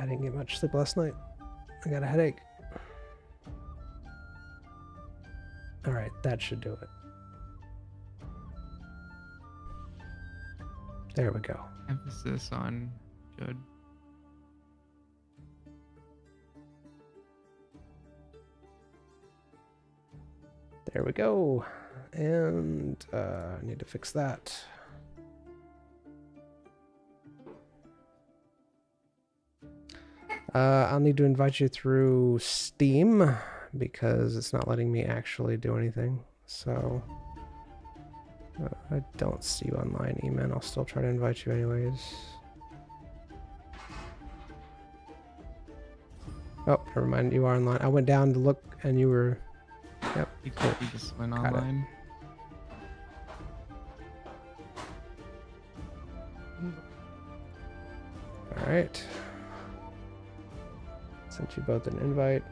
I didn't get much sleep last night. I got a headache. Alright, that should do it. There we go. Emphasis on should. There we go. And I need to fix that. I'll need to invite you through Steam because it's not letting me actually do anything. So I don't see you online, E-Man. I'll still try to invite you anyways. Oh, never mind. You are online. I went down to look and you were... Yep. You just went Got online. All right. Sent you both an invite.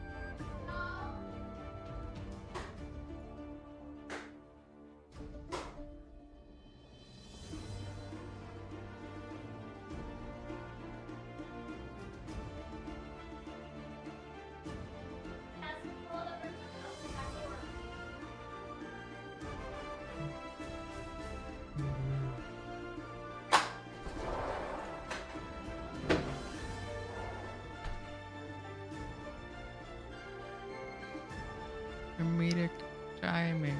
Comedic timing.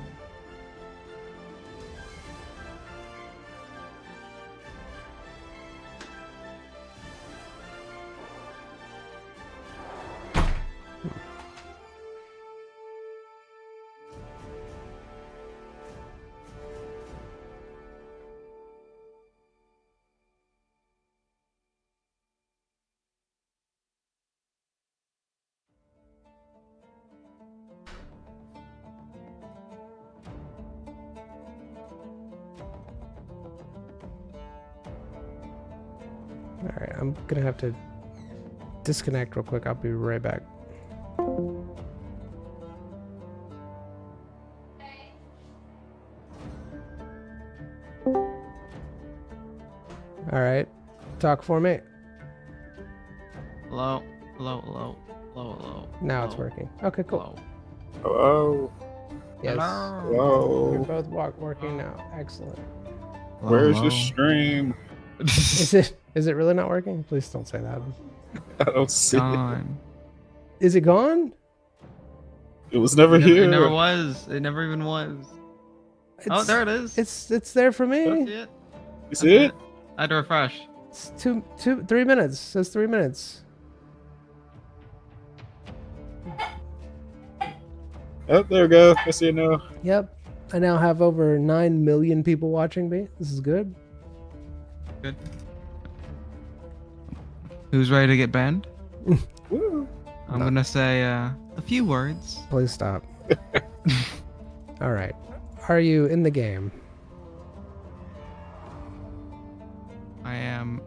All right, I'm gonna have to disconnect real quick. I'll be right back. All right, talk for me. Hello, hello, hello, hello, hello. Now it's working. Okay, cool. Hello. Hello. Yes, Hello. you're both working now. Excellent. Where's Hello. your stream? Is it really not working? Please don't say that. I don't see it. Gone. Is it gone? It was never It here. never was. It never even was. Oh, there it is. It's there for I me. see it. You see it? I had to refresh. It's 3 minutes. It says 3 minutes. Oh, there we go. I see it now. Yep. I now have over 9 million people watching me. This is good. Good. Who's ready to get banned? Woo. I'm No. gonna say a few words. Please stop. All right. Are you in the game? I am.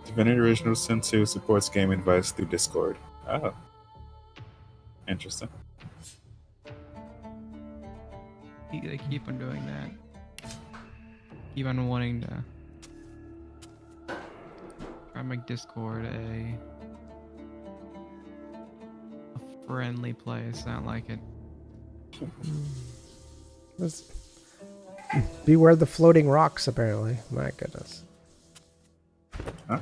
Divinity Original Sin 2 supports game advice through Discord. Oh. Interesting. They keep on doing that. Keep on wanting to try to make Discord a friendly place. I don't like it. Beware the floating rocks, apparently. My goodness. Huh?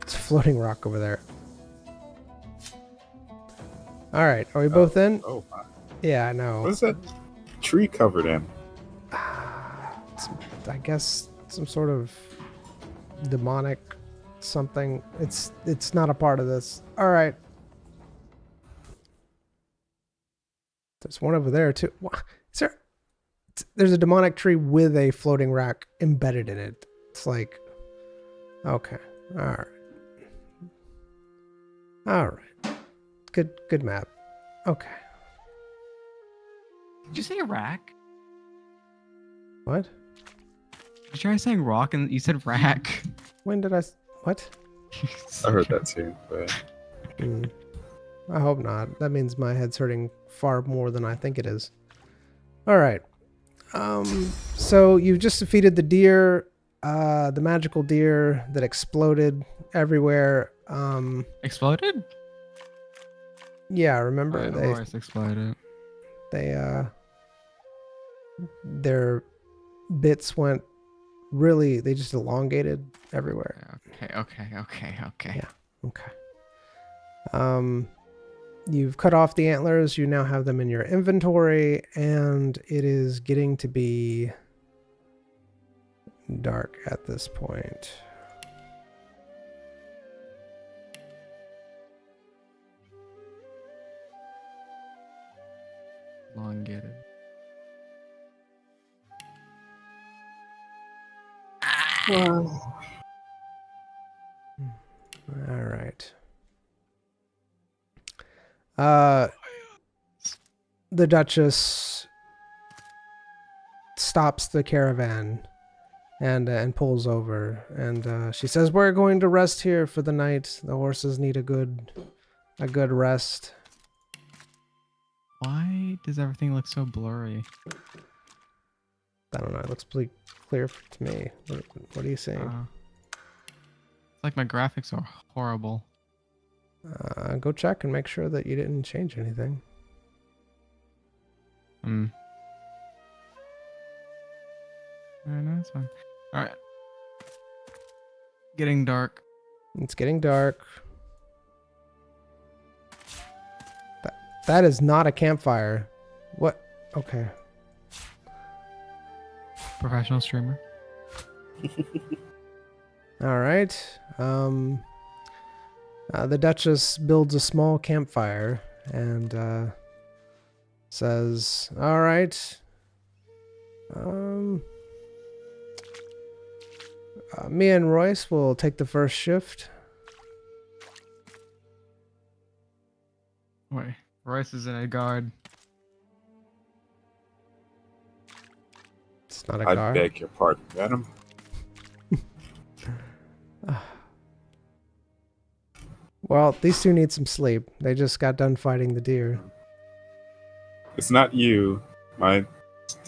It's a floating rock over there. All right. Are we both in? Oh, my. Yeah, I know. What is that tree covered in? I guess some sort of demonic something. It's not a part of this. All right. There's one over there too. Is there? There's a demonic tree with a floating rock embedded in it. It's like, okay, all right. Good map. Okay. Did you say rack? What? Did you try saying rock and you said rack? When did I? What? I heard that too, but I hope not. That means my head's hurting far more than I think it is. All right. So you've just defeated the deer. the magical deer that exploded everywhere. Exploded? Yeah, remember Right, Royce exploded. they their bits went really, they just elongated everywhere. Okay. Yeah. Okay. You've cut off the antlers. You now have them in your inventory, and it is getting to be dark at this point. Elongated. All right. The Duchess stops the caravan and pulls over, and she says, "We're going to rest here for the night. The horses need a good rest." Why does everything look so blurry? I don't know. It looks pretty clear to me. What are you saying? It's like my graphics are horrible. Go check and make sure that you didn't change anything. No, it's fine. All right. Getting dark. It's getting dark. That is not a campfire. What? Okay. Professional streamer. All right. The Duchess builds a small campfire and says, "All right. Me and Royce will take the first shift." Wait, Royce is in a guard. It's not a I guard. beg your pardon, Venom. Well, these two need some sleep. They just got done fighting the deer. It's not you. The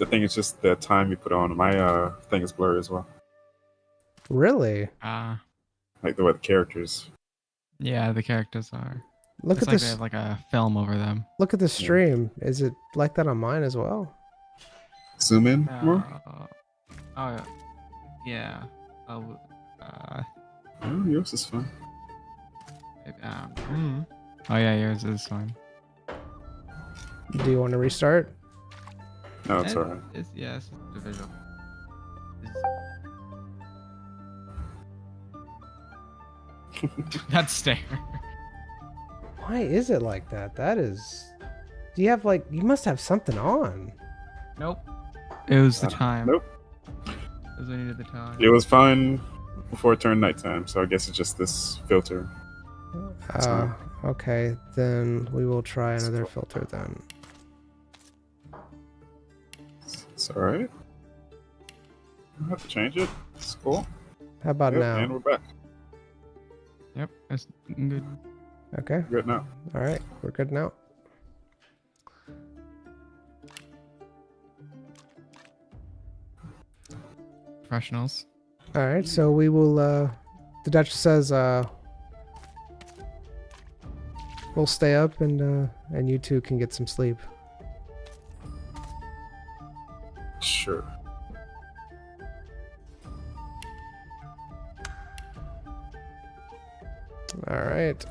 thing is just the time you put on. My thing is blurry as well. Really? Like the way the characters. Yeah, the characters are. Look It's at like this. they have like a film over them. Look at the stream. Is it like that on mine as well? Zoom in more? Oh, yeah. Oh, Oh, yours is fine. Oh yeah, yours is fine. Do you want to restart? No, it's alright. It's the visual. That stare. Why is it like that? That is... Do you have like... You must have something on. Nope. It was the time. Nope. Because I needed the time. It was fine before it turned nighttime, so I guess it's just this filter. Okay, then we will try another filter then. It's alright. I don't have to change it. It's cool. How about now? And we're back. Yep, that's good. Okay. Good now. All right, we're good now. Professionals. All right, so we will. The Duchess says, "We'll stay up and you two can get some sleep." Sure. All right.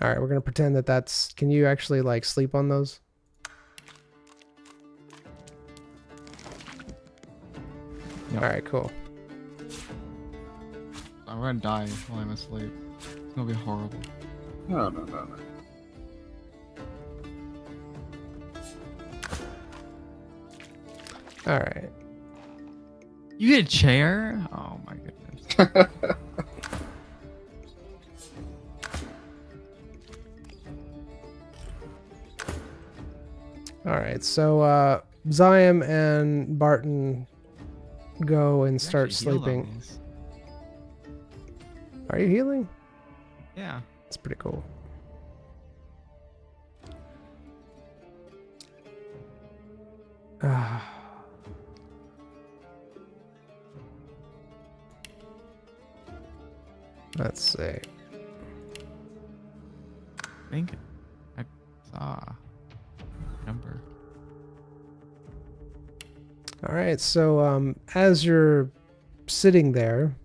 All right, we're gonna pretend that that's. Can you actually like sleep on those? Yep. All right, cool. I'm gonna die while I'm asleep. It's gonna be horrible. No. All right. You get a chair? Oh my goodness. All right. So Ziam and Barton go and start Actually healed on sleeping. these. Are you healing? Yeah. It's pretty cool. Let's see. I think I saw a number. All right, so as you're sitting there,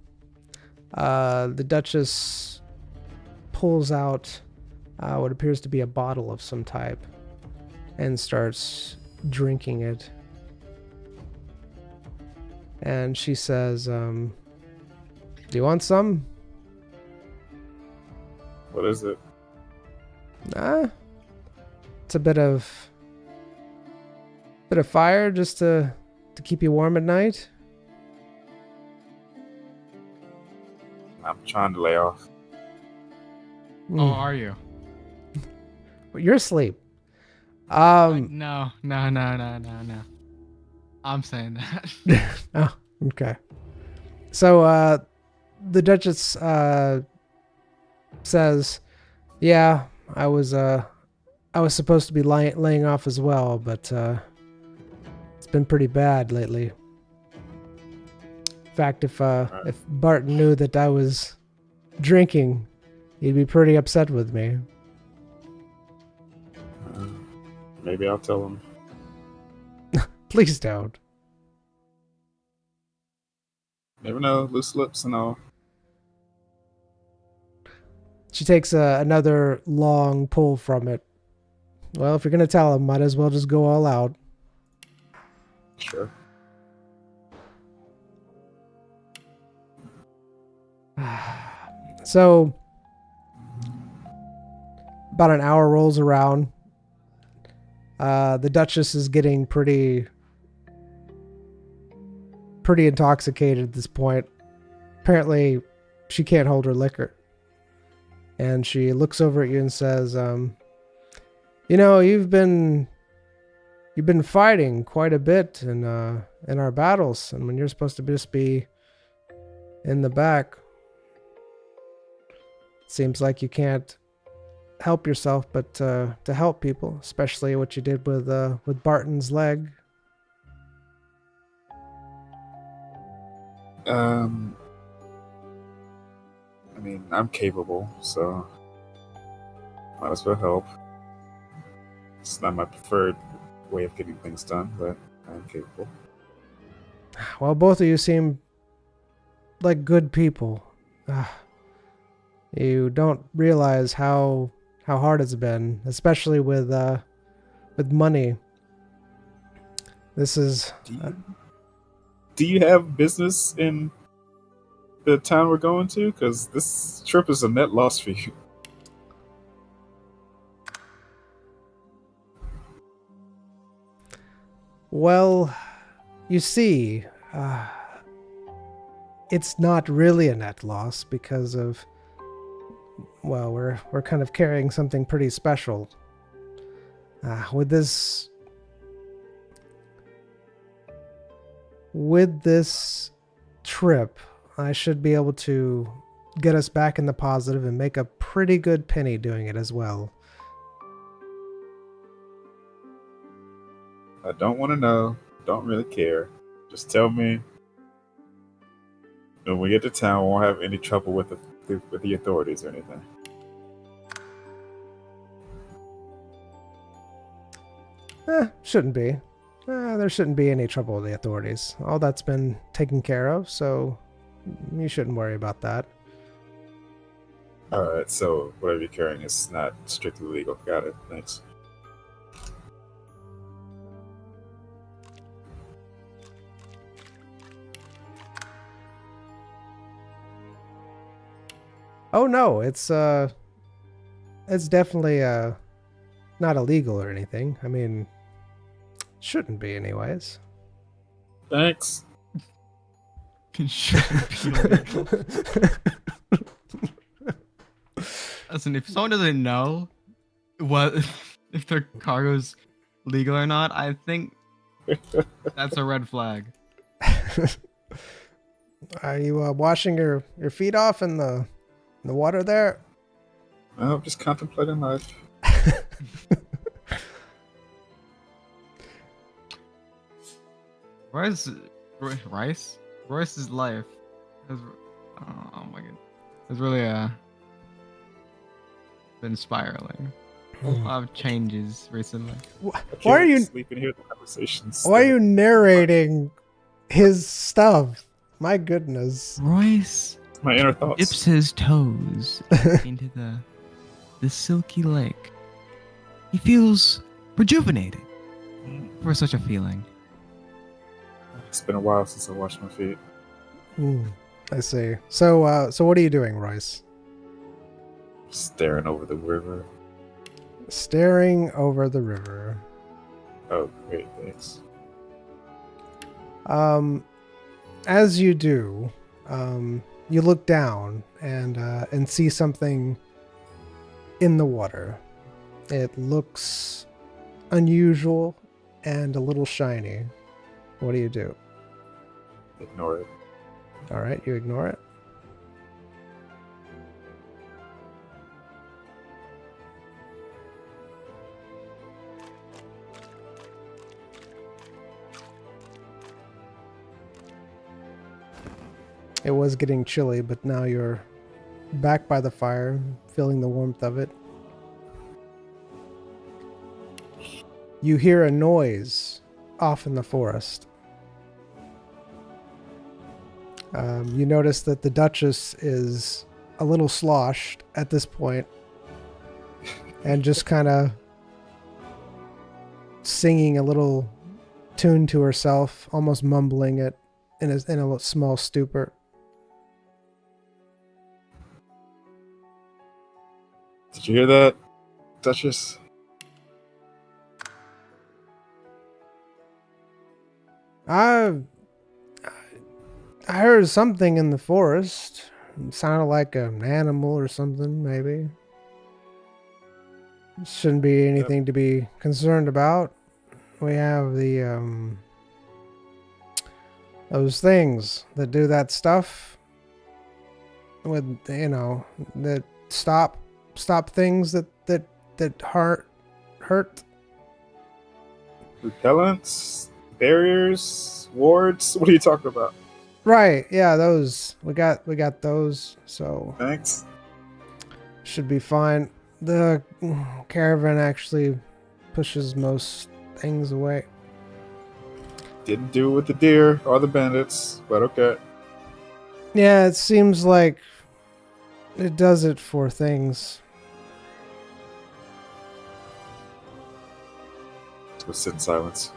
the Duchess pulls out what appears to be a bottle of some type and starts drinking it. And she says, do you want some? What is it? It's a bit of fire just to keep you warm at night. I'm trying to lay off. Oh, are you? You're asleep. No. I'm saying that. Oh, okay. So the Duchess says, "Yeah, I was supposed to be laying off as well, but it's been pretty bad lately. In fact, if Barton knew that I was drinking, he'd be pretty upset with me." Maybe I'll tell him. Please don't. Never know, loose lips and all. She takes another long pull from it. Well, if you're gonna tell him, might as well just go all out. Sure. So, about an hour rolls around. The Duchess is getting pretty intoxicated at this point. Apparently, she can't hold her liquor. And she looks over at you and says, "You know, you've been fighting quite a bit in our battles, and when you're supposed to just be in the back, it seems like you can't help yourself but to help people, especially what you did with Barton's leg." I mean, I'm capable, so might as well help. It's not my preferred way of getting things done, but I'm capable. Well, both of you seem like good people. You don't realize how hard it's been, especially with money. This is. Do you have business in the town we're going to? Because this trip is a net loss for you. Well, you see, it's not really a net loss because of, well, we're kind of carrying something pretty special. With this trip, I should be able to get us back in the positive and make a pretty good penny doing it as well. I don't want to know. Don't really care. Just tell me. When we get to town, we won't have any trouble with the authorities or anything. Shouldn't be. There shouldn't be any trouble with the authorities. All that's been taken care of, so you shouldn't worry about that. Alright, so whatever you're carrying is not strictly legal. Got it. Thanks. Oh no, it's definitely not illegal or anything. I mean, shouldn't be anyways. Thanks. Shouldn't be illegal. Listen, if someone doesn't know if their cargo's legal or not, I think that's a red flag. Are you washing your feet off in the water there? I'm just contemplating life. Royce's life has, oh my god, it's really been spiraling. A lot of changes recently. I Why are can't you? sleep and hear the conversations? Why are you narrating his stuff? My goodness. Royce My inner thoughts. dips his toes into the silky lake. He feels rejuvenated for such a feeling. It's been a while since I washed my feet. I see. So, so what are you doing, Royce? Staring over the river. Staring over the river. Oh, great, thanks. As you do, you look down and see something in the water. It looks unusual and a little shiny. What do you do? Ignore it. All right, you ignore it. It was getting chilly, but now you're back by the fire, feeling the warmth of it. You hear a noise off in the forest. You notice that the Duchess is a little sloshed at this point and just kind of singing a little tune to herself, almost mumbling it in a small stupor. Did you hear that, Duchess? I heard something in the forest. It sounded like an animal or something, maybe. Shouldn't be anything to be concerned about. We have the those things that do that stuff with, you know, that stop things that hurt. Repellents, barriers, wards. What are you talking about? Right, yeah, those we got those, so Thanks. should be fine. The caravan actually pushes most things away. Didn't do it with the deer or the bandits, but okay. Yeah, it seems like it does it for things. We'll sit in silence.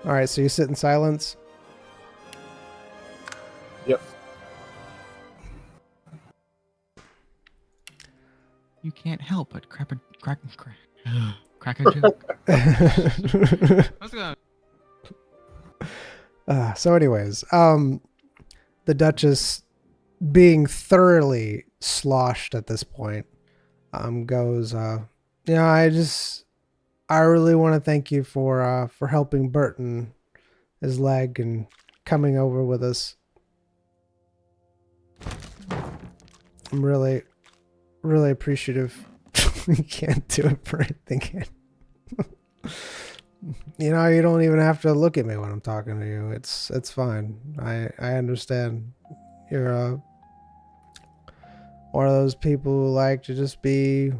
All right, so you sit in silence. Yep. You can't help but crack a joke. What's going on? So anyways, the Duchess, being thoroughly sloshed at this point, goes, I really want to thank you for helping Burton his leg and coming over with us. I'm really, really appreciative. You can't do it for anything. You know, you don't even have to look at me when I'm talking to you. It's fine. I understand. You're one of those people who like to just be.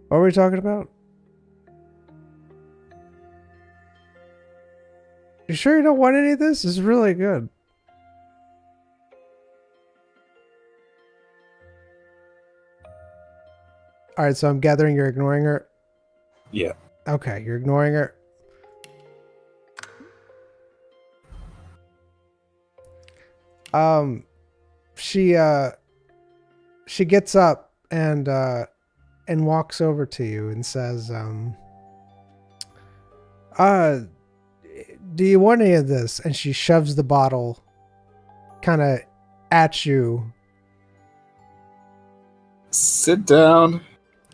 What were we talking about? You sure you don't want any of this? This is really good. All right, so I'm gathering you're ignoring her. Yeah. Okay, you're ignoring her. She gets up and walks over to you and says, do you want any of this? And she shoves the bottle kind of at you. Sit down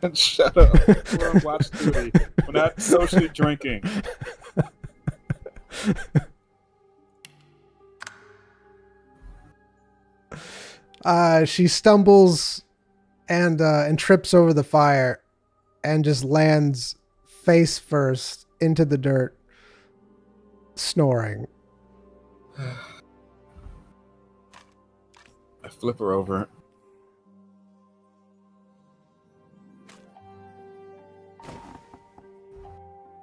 and shut up. We're on watch duty. We're not socially drinking. She stumbles and trips over the fire and just lands face first into the dirt, snoring. I flip her over.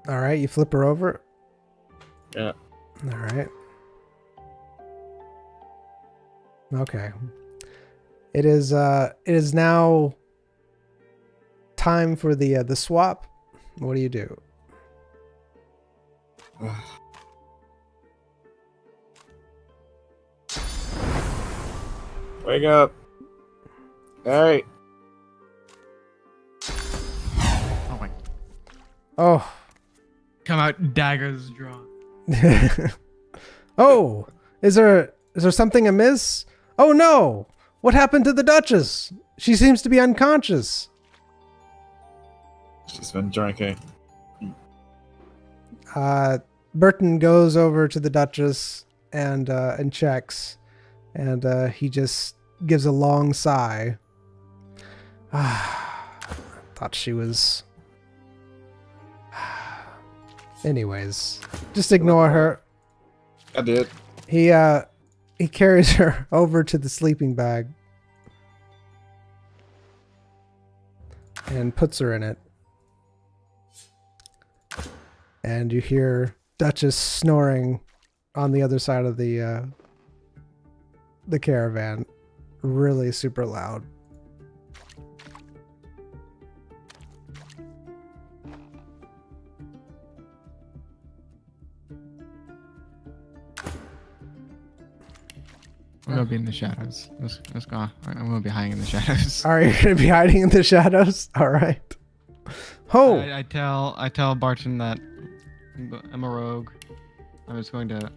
All right, you flip her over. Yeah. All right. Okay. It is now time for the swap. What do you do? Wake up. Hey. Oh my. Oh. Come out, daggers drawn. Oh, is there something amiss? Oh no! What happened to the Duchess? She seems to be unconscious. She's been drinking. Burton goes over to the Duchess and checks, and he just gives a long sigh. Thought she was. Anyways, just ignore her. I did. He carries her over to the sleeping bag and puts her in it. And you hear Duchess snoring on the other side of the caravan, really super loud. I'm gonna be in the shadows. Let's go. I'm gonna be hiding in the shadows. Are you gonna be hiding in the shadows? All right. Oh, I tell Barton that I'm a rogue. I'm just going to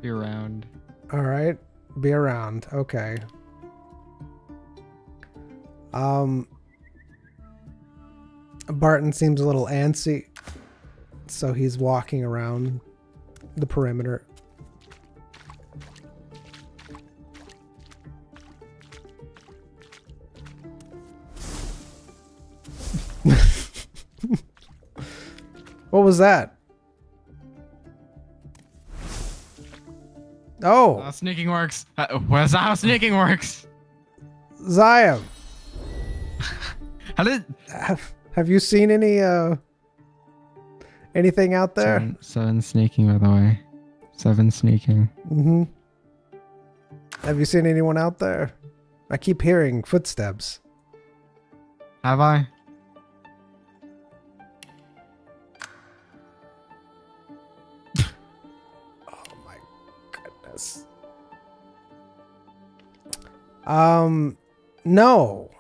be around. all right. Be around. Okay. Barton seems a little antsy, so he's walking around the perimeter. What was that? Oh, How sneaking works. Where's how sneaking works? Zaya, How did have you seen anything out there? seven sneaking, by the way. 7 sneaking. Mm-hmm. Have you seen anyone out there? I keep hearing footsteps. Have I? Oh my goodness. No,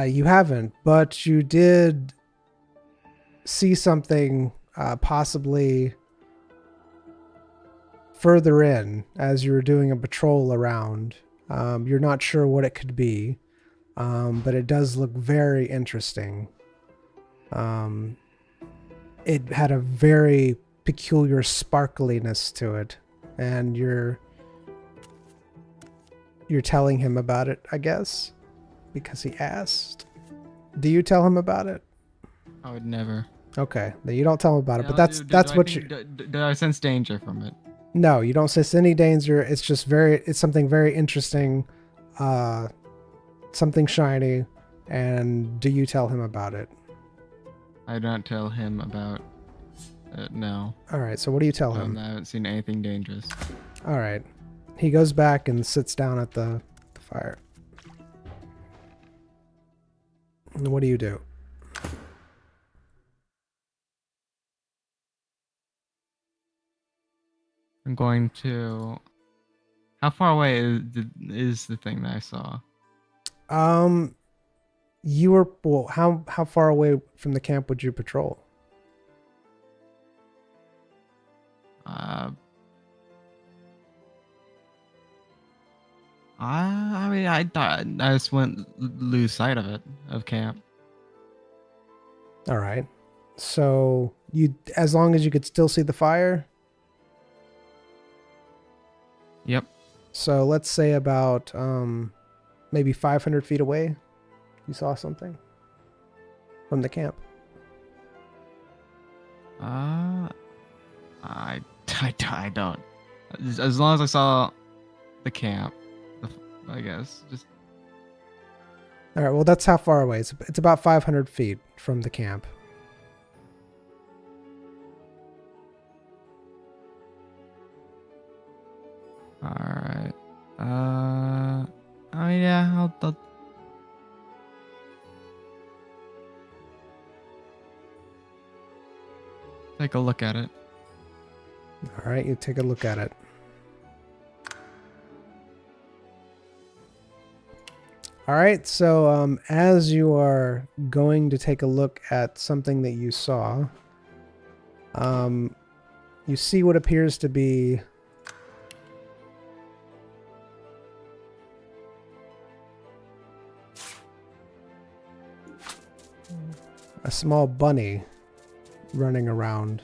you haven't, but you did see something possibly further in as you were doing a patrol around. You're not sure what it could be, but it does look very interesting. It had a very peculiar sparkliness to it, and you're telling him about it, I guess, because he asked. Do you tell him about it? I would never. Okay, then you don't tell him about it, but No, that's do what I you. think- do I sense danger from it? No, you don't sense any danger. It's just it's something very interesting, something shiny, and do you tell him about it? I don't tell him about it, no. All right, so what do you tell him? I haven't seen anything dangerous. All right. He goes back and sits down at the fire. And what do you do? I'm going to... How far away is the thing that I saw? You were, well, how far away from the camp would you patrol? I mean, I thought I just lose sight of it, of camp. All right. So you, as long as you could still see the fire. Yep. So let's say about maybe 500 feet away, you saw something from the camp. I don't. As long as I saw the camp, I guess. Just All right, well, that's how far away. It's about 500 feet from the camp. all right. Oh yeah. I'll take a look at it. All right, you take a look at it. All right, so as you are going to take a look at something that you saw, you see what appears to be a small bunny running around.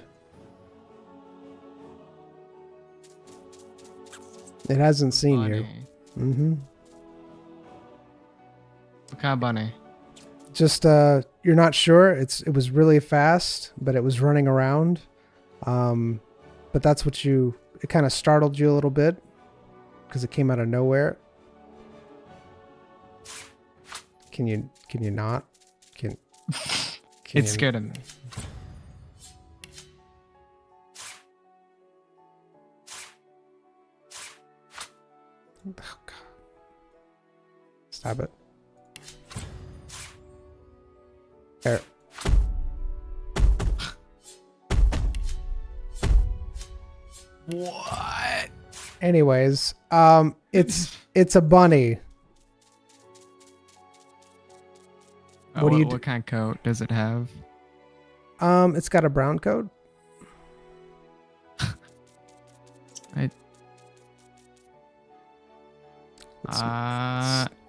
It hasn't seen you. Bunny. Mm-hmm. What kind of bunny? Just you're not sure. It was really fast, but it was running around. But that's what it kind of startled you a little bit because it came out of nowhere. Can you not? Can It you- scared him. Oh, God. Stop it. There. What? Anyways, it's a bunny. What do you do? What kind of coat does it have? It's got a brown coat.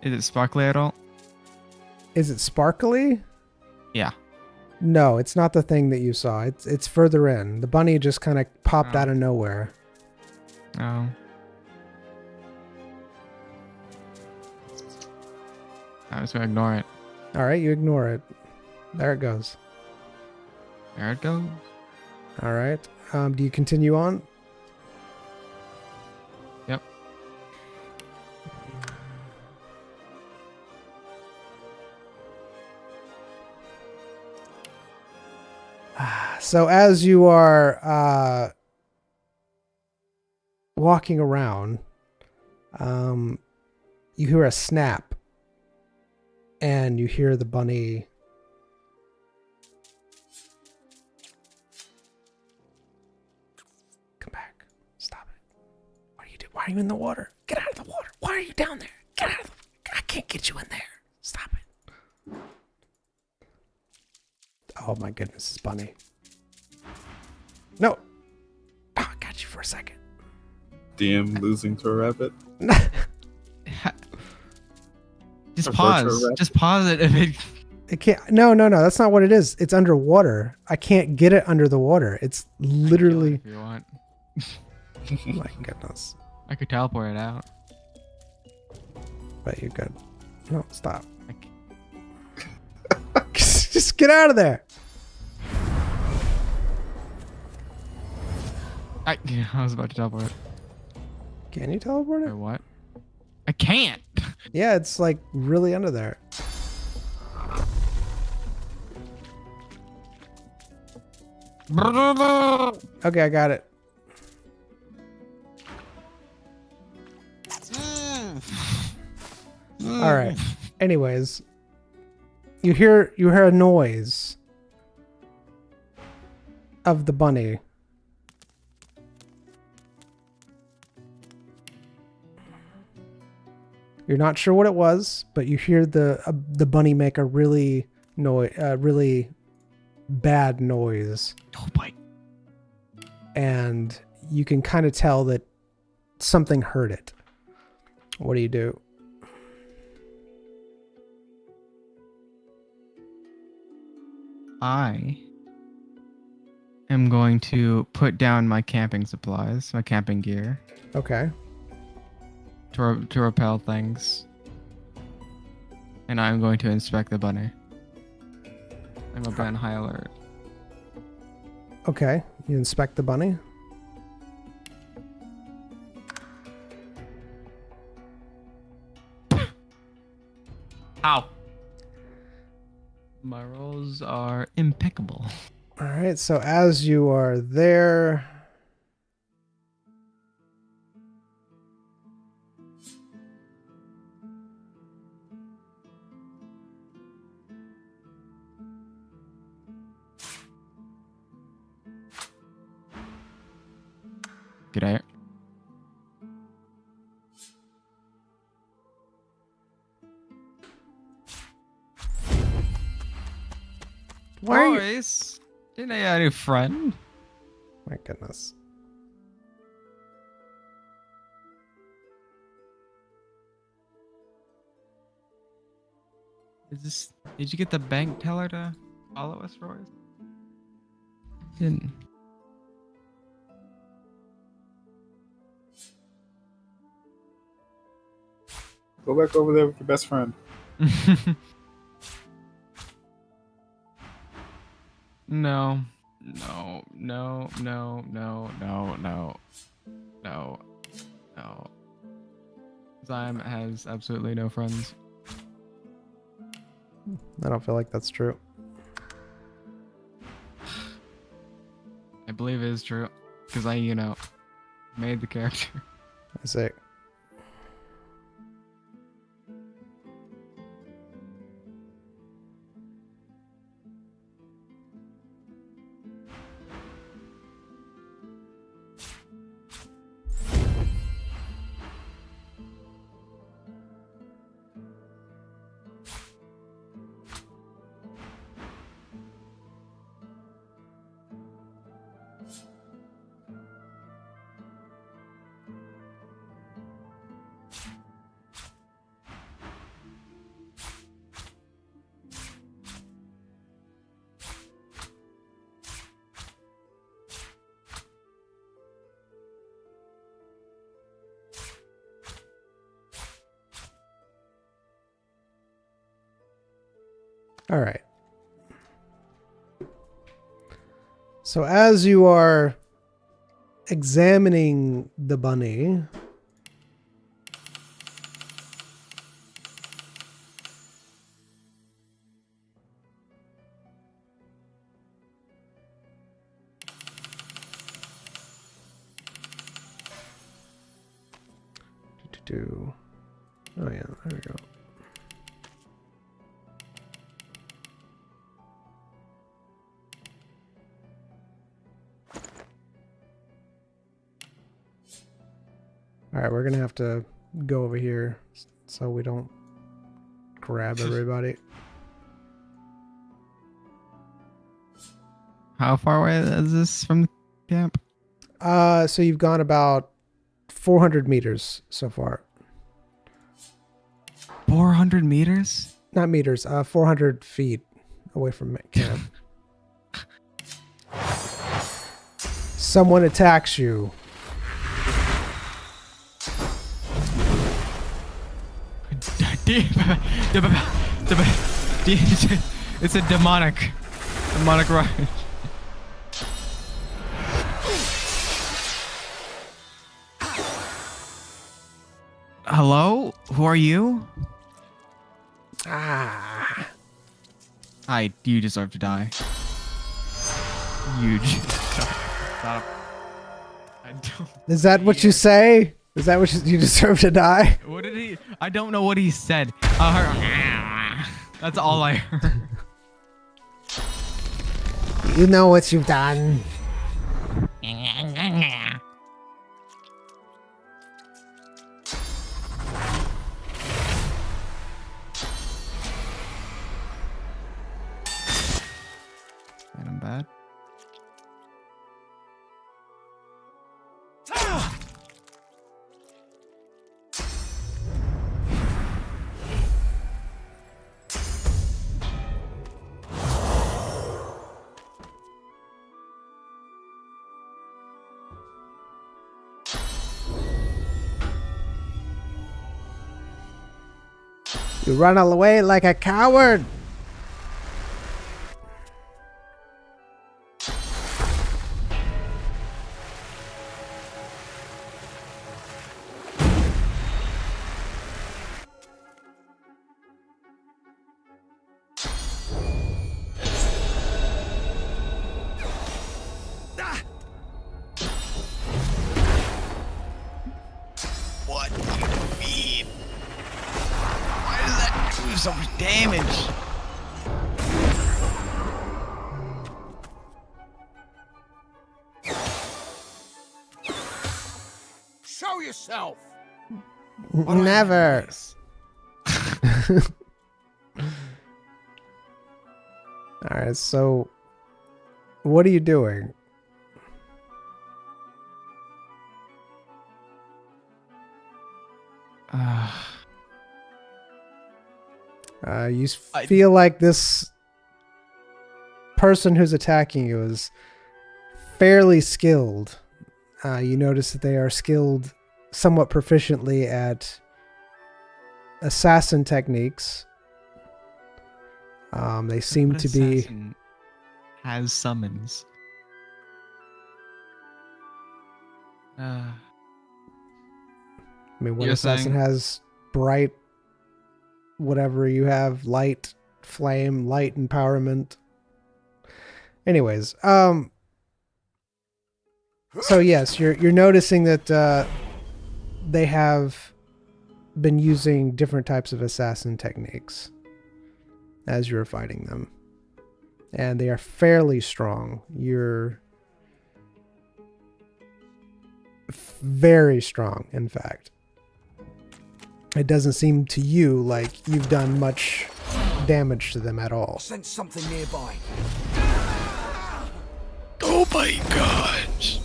Is it sparkly at all? Is it sparkly? Yeah. No, it's not the thing that you saw. It's further in. The bunny just kind of popped Oh. out of nowhere. Oh. I was gonna ignore it. All right, you ignore it. There it goes. There it goes. All right. Do you continue on? Yep. So as you are walking around, you hear a snap, and you hear the bunny. Come back! Stop it! What are you doing? Why are you in the water? Get out of the water! Why are you down there? Get out of the... I can't get you in there! Stop it! Oh my goodness, it's bunny. No! Oh, I got you for a second. DM losing to a rabbit. Just A virtual pause. rabbit? Just pause it if it. It can't. No, that's not what it is. It's underwater. I can't get it under the water. It's literally. If you want, Oh my goodness. I could teleport it out. But you're good. No, stop. I Just get out of there. I was about to teleport it. Can you teleport Or it? what? I can't. Yeah, it's like really under there. Okay, I got it. All right. Anyways, you hear a noise of the bunny. You're not sure what it was, but you hear the bunny make a really really bad noise, Oh boy. and you can kind of tell that something hurt it. What do you do? I am going to put down my camping supplies, my camping gear, Okay. to repel things. And I'm going to inspect the bunny. I'm gonna be on high alert. Okay, you inspect the bunny. How? My rolls are impeccable. All right, so as you are there, G'day. why are you? Boys, didn't I have a new friend? My goodness. Did you get the bank teller to follow us, Royce? Didn't. Go back over there with your best friend. No. No. No. No. No. No. No. No. No. Zyme has absolutely no friends. I don't feel like that's true. I believe it is true. Because I, made the character. I see. All right. So as you are examining the bunny, oh yeah, there we go. All right, we're gonna have to go over here so we don't grab everybody. How far away is this from the camp? So you've gone about 400 meters so far. 400 meters? Not meters, 400 feet away from camp. Someone attacks you. It's a demonic rush. Hello? Who are you? Ah. You deserve to die. You Stop. I don't. Is that what you say? Is that what you deserve to die? What did he? I don't know what he said. That's all I heard. You know what you've done. And I'm bad. You run away like a coward. What do you mean? Why does that do so much damage? Show yourself. Never. Alright, so what are you doing? You feel like this person who's attacking you is fairly skilled. You notice that they are skilled somewhat proficiently at assassin techniques. They seem to be... Assassin has summons. I mean, what You're assassin saying- has bright, whatever you have, light, flame, light empowerment. Anyways, so yes, you're noticing that they have been using different types of assassin techniques as you're fighting them, and they are fairly strong. You're very strong, in fact. It doesn't seem to you like you've done much damage to them at all. Sense something nearby. Oh my gosh.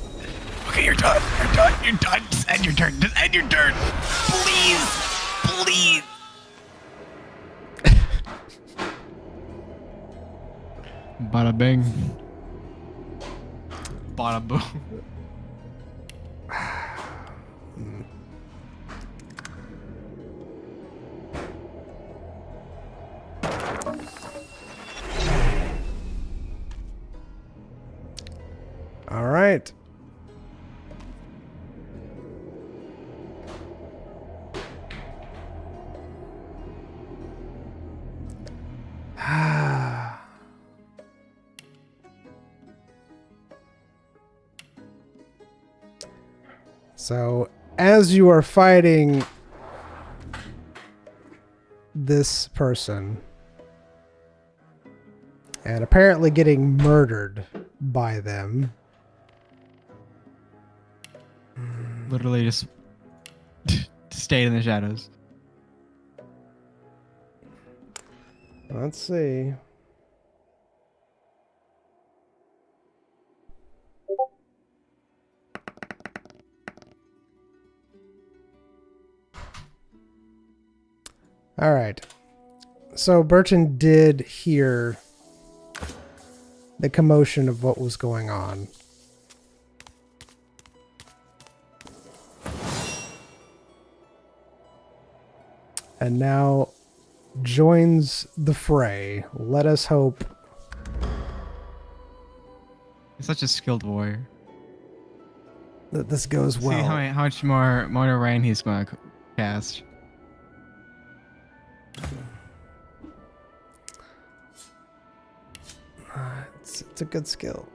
Okay, you're done. You're done. You're done. Just end your turn. Just end your turn. Please. Please. Bada bing. Bada boom. All right. So, as you are fighting this person and apparently getting murdered by them, Literally just stayed in the shadows. let's see. All right. So Burton did hear the commotion of what was going on. And now joins the fray. Let us hope. He's such a skilled warrior. That this goes well. See how much more Mortal Rain he's going to cast. It's a good skill.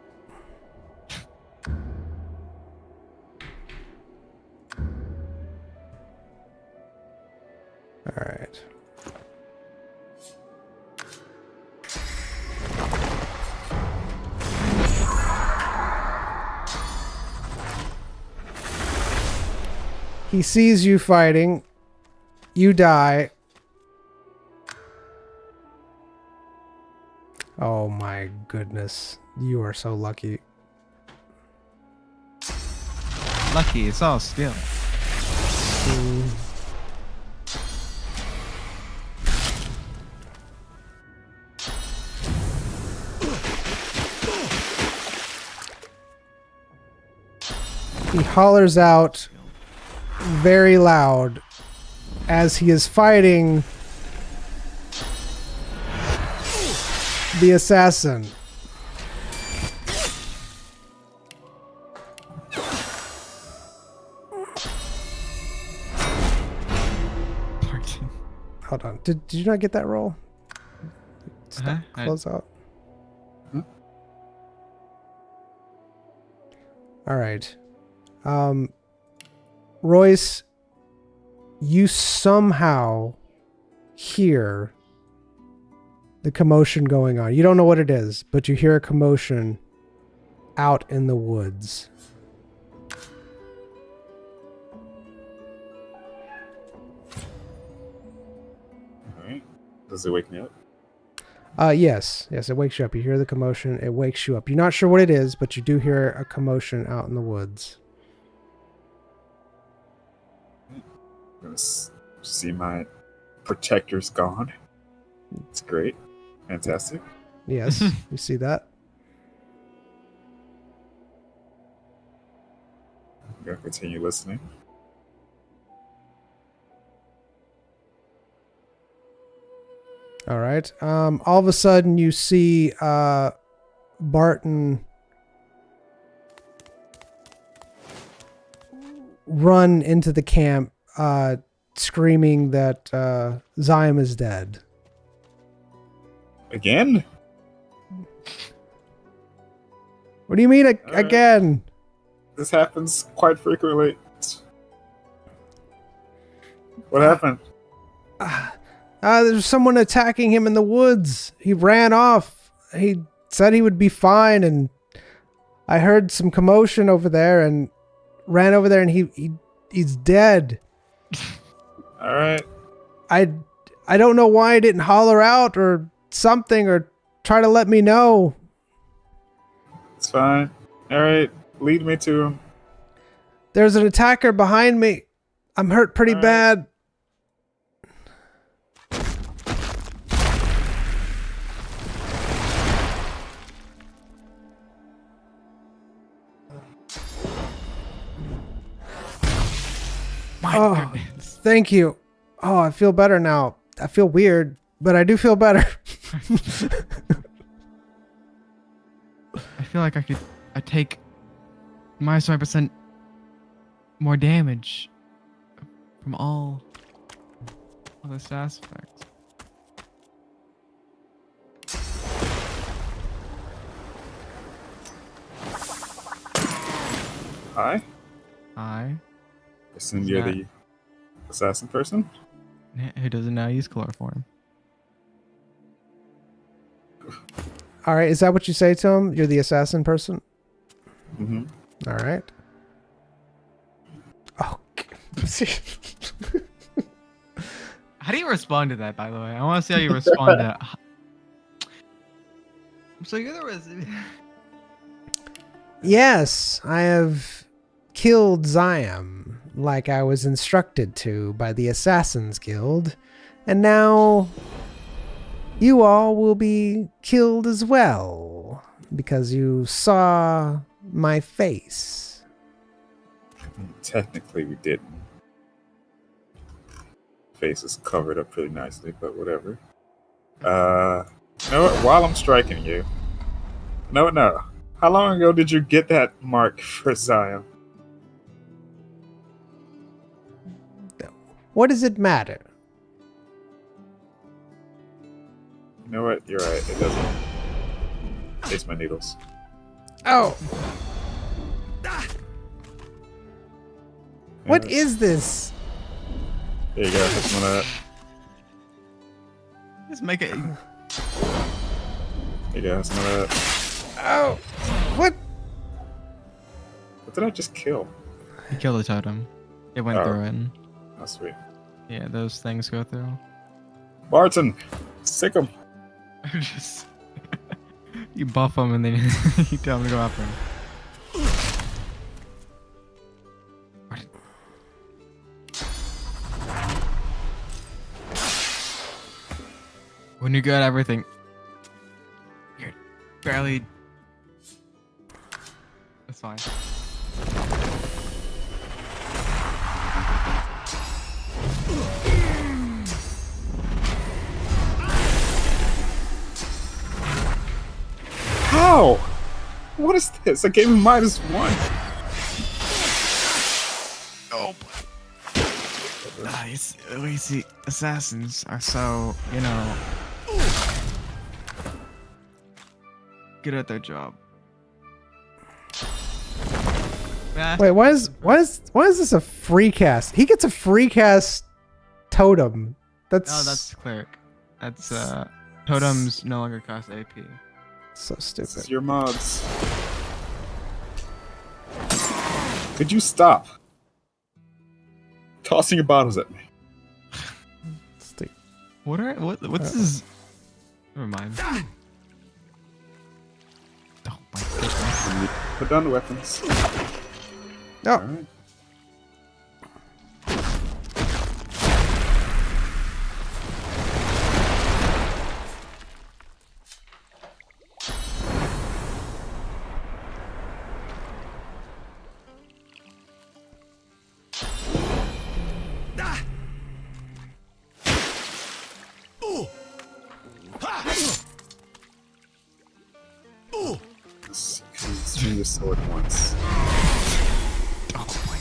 All right. He sees you fighting. You die. Oh my goodness. You are so lucky. Lucky, it's all skill. He hollers out very loud as he is fighting the assassin. Hold on. Did you not get that roll? Stop. Close out. Hmm? All right. Royce, you somehow hear the commotion going on. You don't know what it is, but you hear a commotion out in the woods. Alright. Does it wake me up? Yes, it wakes you up. You hear the commotion. It wakes you up. You're not sure what it is, but you do hear a commotion out in the woods. I'm gonna see my protector's gone. It's great. Fantastic. Yes, you see that? I'm gonna continue listening. All right. All of a sudden, you see Barton run into the camp, screaming that Zion is dead. Again? What do you mean right. again? This happens quite frequently. What happened? There's someone attacking him in the woods. He ran off. He said he would be fine, and I heard some commotion over there and ran over there, and he's dead. All right. I don't know why he didn't holler out or something or try to let me know. It's fine. All right. Lead me to him. There's an attacker behind me. I'm hurt pretty All right. bad. My goodness. Thank you. Oh, I feel better now. I feel weird, but I do feel better. I feel like I take -5% more damage from all this aspect. Hi. I, Assume you're the assassin person? who doesn't now use chloroform. All right, is that what you say to him? You're the assassin person? Mm-hmm. All right. Oh. How do you respond to that, by the way? I want to see how you respond to that. So you're the Yes, I have killed Ziam like I was instructed to by the Assassins Guild, and now you all will be killed as well because you saw my face. Technically, we didn't. Face is covered up pretty nicely, but whatever. You know what? While I'm striking you, no. How long ago did you get that mark for Zion? What does it matter? You know what? You're right. It doesn't. Taste my needles. Oh, what Yeah. is this? There you go. Have some of that. just make it. There you go. Have some of that. Oh, what? What did I just kill? You kill the totem. It went Oh. through it. Oh, sweet. Yeah, those things go through. Barton, sick him. Just you buff them and then you tell them to go after him. When you got everything, you're barely. That's fine. What is this? I gave him -1. Oh. You see, assassins are so, you know, good at their job. Wait, why is this a free cast? He gets a free cast totem. That's No, that's cleric. That's totems no longer cost AP. so This stupid. is your mods. Could you stop tossing your bottles at me? What's his? Never mind. Oh my goodness. Put down the weapons. Oh, Alright. Swing your sword once. Oh my.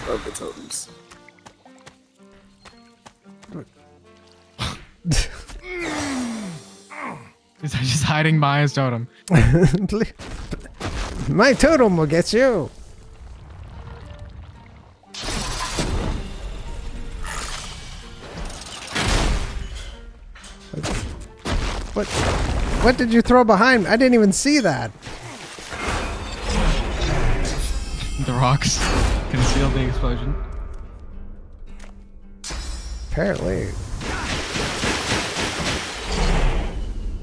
Love the totems. He's just hiding behind his totem. my totem will get you. What did you throw behind me? I didn't even see that. The rocks concealed the explosion. Apparently.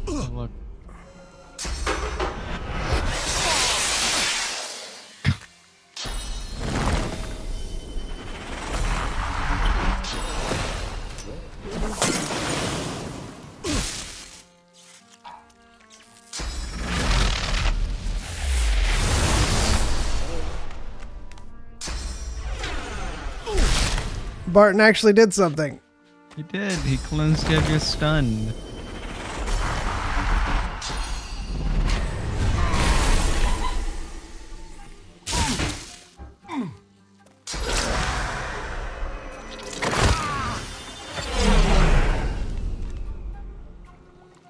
Oh, look. Barton actually did something. He did. He cleansed you of your stun.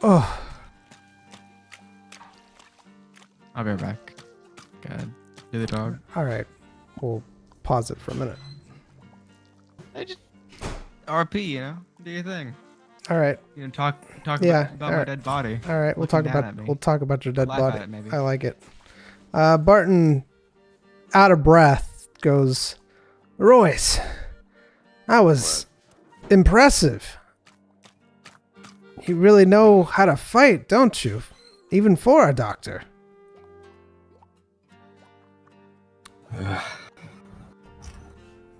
Oh, I'll be right back. Go ahead. Do the dog. all right. We'll pause it for a minute. I just RP, you know? Do your thing. All right. You know, talk Yeah, about my alright. dead body. All right. We'll Looking talk down at me. about your dead Laugh body. at it, maybe. I like it. Barton, out of breath, goes, Royce, that was impressive. You really know how to fight, don't you? Even for a doctor.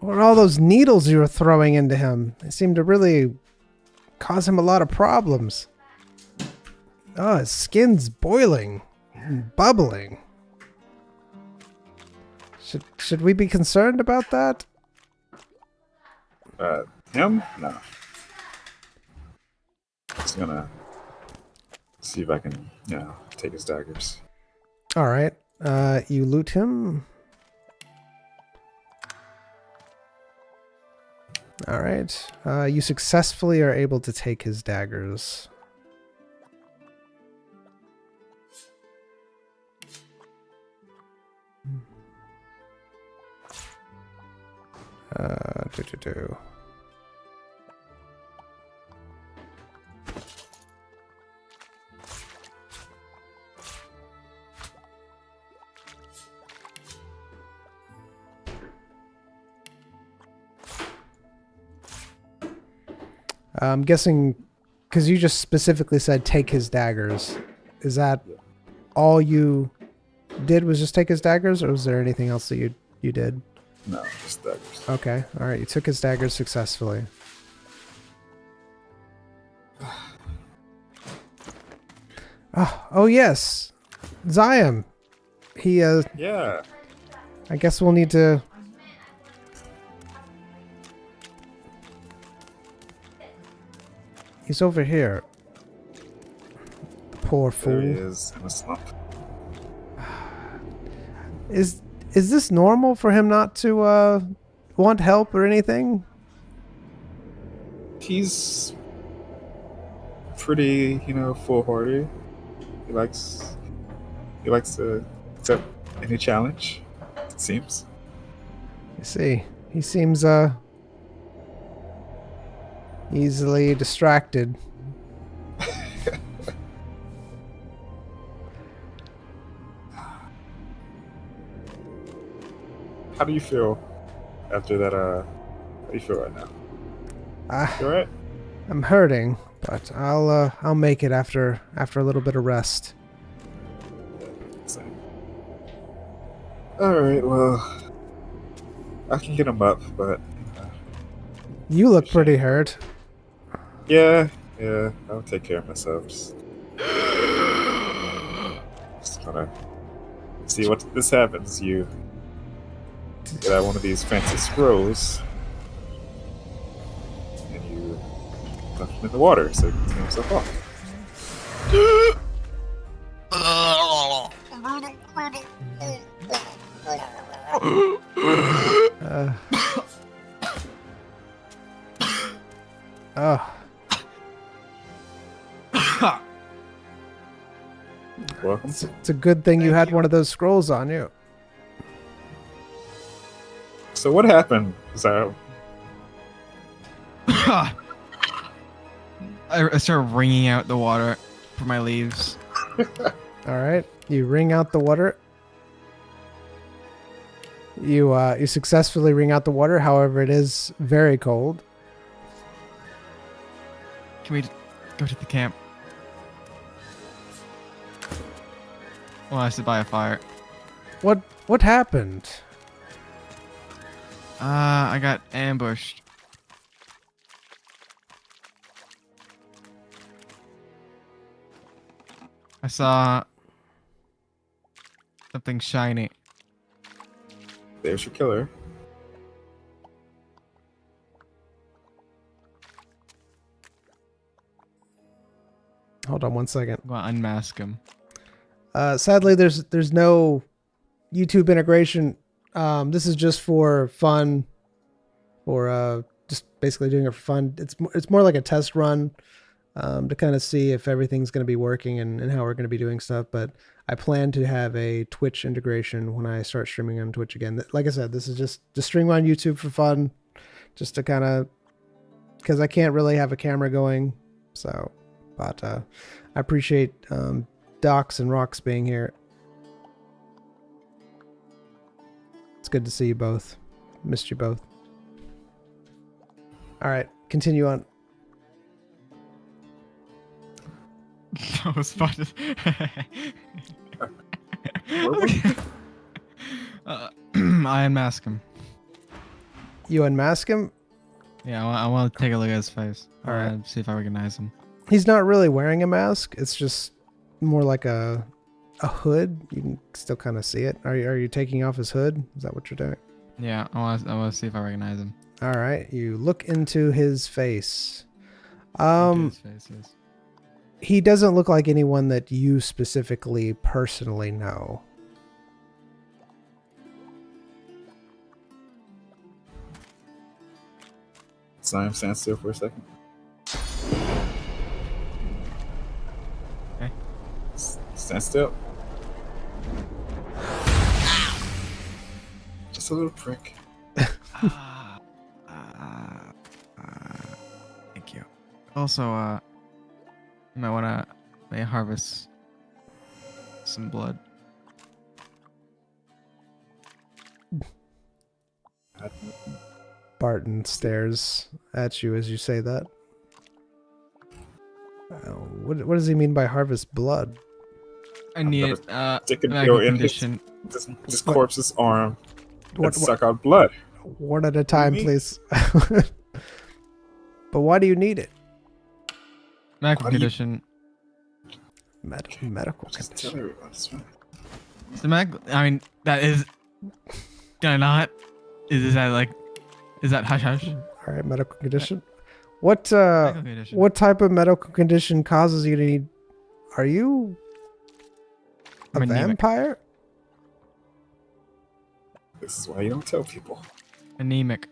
What are all those needles you were throwing into him? They seem to really cause him a lot of problems. Oh, his skin's boiling and bubbling. Should we be concerned about that? Him? No. Just gonna see if I can, take his daggers. All right. You loot him. All right. You successfully are able to take his daggers. Do. I'm guessing, because you just specifically said take his daggers. Is that all you did was just take his daggers, or was there anything else that you did? No, just daggers. Okay, all right. You took his daggers successfully. Oh yes, Zion. He Yeah. I guess we'll need to. He's over here. Poor There he fool. is in a slump. Is this normal for him not to want help or anything? He's pretty, foolhardy. He likes to accept any challenge, it seems. You see, he seems easily distracted. How do you feel after that? How do you feel right now? You alright? I'm hurting, but I'll make it after a little bit of rest. Same. Alright, well, I can get him up, but You look pretty hurt. yeah, I'll take care of myself. Just gonna see what this happens. You get out one of these fancy scrolls, and you dump him in the water so he can clean himself off. Oh, Welcome. it's a good thing you had one of those scrolls on you. So what happened, Zara? I start wringing out the water from my leaves. All right, you wring out the water. You successfully wring out the water. However, it is very cold. Can we go to the camp? Well, I should buy a fire. What happened? I got ambushed. I saw something shiny. There's your killer. Hold on one second. I'm gonna unmask him. Sadly, there's no YouTube integration. This is just for fun, or just basically doing it for fun. It's more like a test run to kind of see if everything's going to be working and how we're going to be doing stuff. But I plan to have a Twitch integration when I start streaming on Twitch again. Like I said, this is just stream on YouTube for fun, just to kind of, because I can't really have a camera going. So, but I appreciate Docs and Rocks being here. It's good to see you both. Missed you both. All right, continue on. That was fun. I unmask him. You unmask him? Yeah, I want to take a look at his face. All right. See if I recognize him. He's not really wearing a mask. It's just more like a hood. You can still kind of see it. Are you taking off his hood? Is that what you're doing? Yeah, I want to see if I recognize him. All right. You look into his face. Look at his face, yes. He doesn't look like anyone that you specifically personally know. Slime, stand still for a second. Okay. Stand still. Just a little prick. Thank you. Also, you might want to harvest some blood. Barton stares at you as you say that. What does he mean by harvest blood? I need it. Stick it medical in condition. this corpse's arm and What- suck out blood. One at a time, mean? please. But why do you need it? Medical Why do you- condition. Medical Just tell condition. everyone. It's fine. I mean, that is. Can I not? Is that like? Is that hush hush? All right, medical condition. Medical condition. what type of medical condition causes you to need? Are you a I'm anemic. vampire? This is why you don't tell people. Anemic.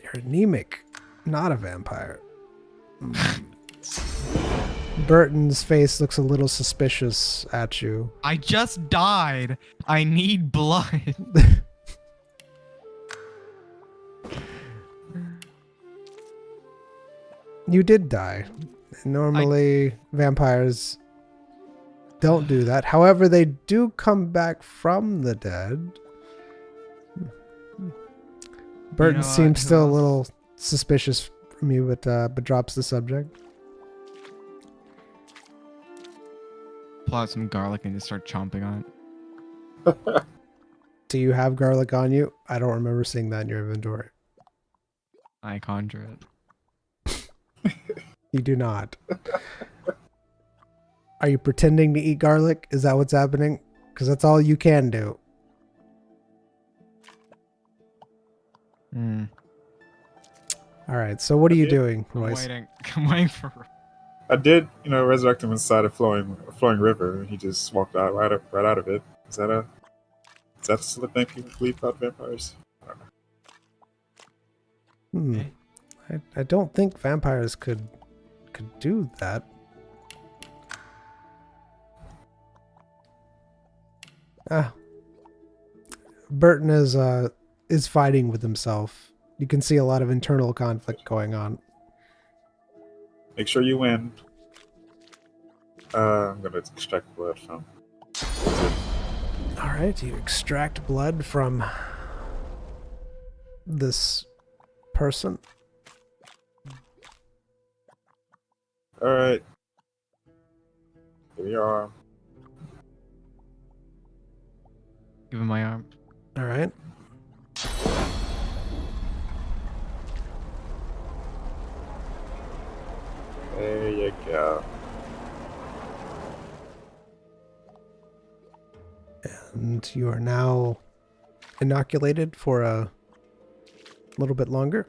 You're anemic, not a vampire. Burton's face looks a little suspicious at you. I just died. I need blood. You did die. Normally, vampires don't do that. However, they do come back from the dead. Burton what? seems Who still a else? little suspicious from you, but drops the subject. Pull out some garlic and just start chomping on it. Do you have garlic on you? I don't remember seeing that in your inventory. I conjure it. You do not. Are you pretending to eat garlic? Is that what's happening? Because that's all you can do. Hmm. All right. So what are you Okay. doing, I'm Royce? waiting. I'm waiting for. I did, resurrect him inside a flowing river, and he just walked out right out of it. Is that still a thing people believe about vampires? Hmm. I don't think vampires could do that. Ah. Burton is fighting with himself. You can see a lot of internal conflict going on. Make sure you win. I'm gonna extract blood from. All right, you extract blood from this person. All right. Here we are. Give him my arm. All right. There you go. And you are now inoculated for a little bit longer.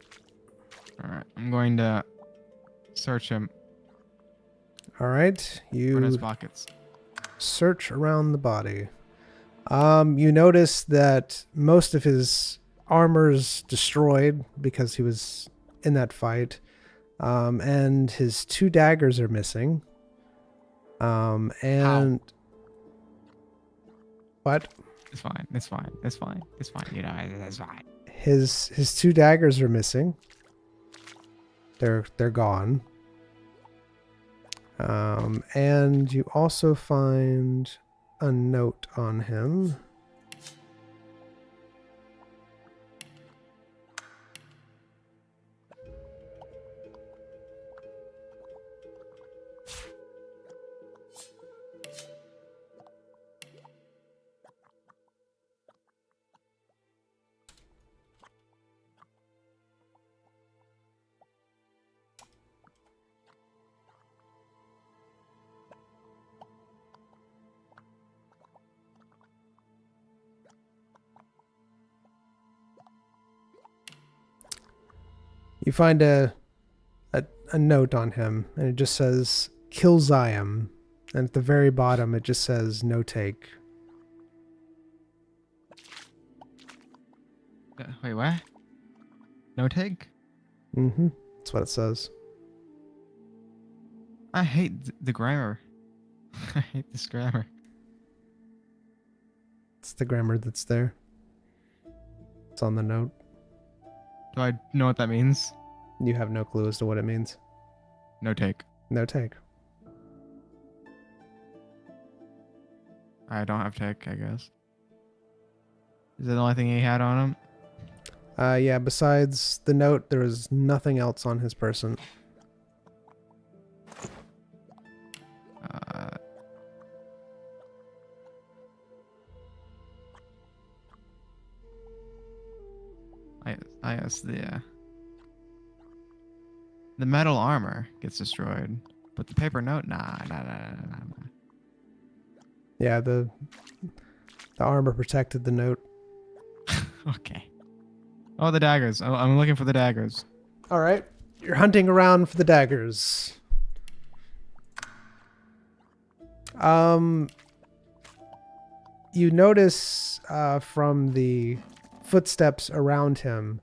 All right. I'm going to search him All right, for his you pockets. search around the body. You notice that most of his armor's destroyed because he was in that fight. And his 2 daggers are missing. And what? It's fine. It's fine. It's fine. It's fine. You know, it's fine. His 2 daggers are missing. They're gone. And you also find a note on him. You find a note on him, and it just says "Kill Zion," and at the very bottom it just says "No take." Wait, what? No take? Mm-hmm. That's what it says. I hate the grammar. I hate this grammar. It's the grammar that's there. It's on the note. Do I know what that means? You have no clue as to what it means. No take. No take. I don't have take, I guess. Is that the only thing he had on him? Yeah, besides the note, there was nothing else on his person. I guess the metal armor gets destroyed, but the paper note, nah. Yeah, the armor protected the note. Okay. Oh, the daggers. Oh, I'm looking for the daggers. All right. You're hunting around for the daggers. You notice from the footsteps around him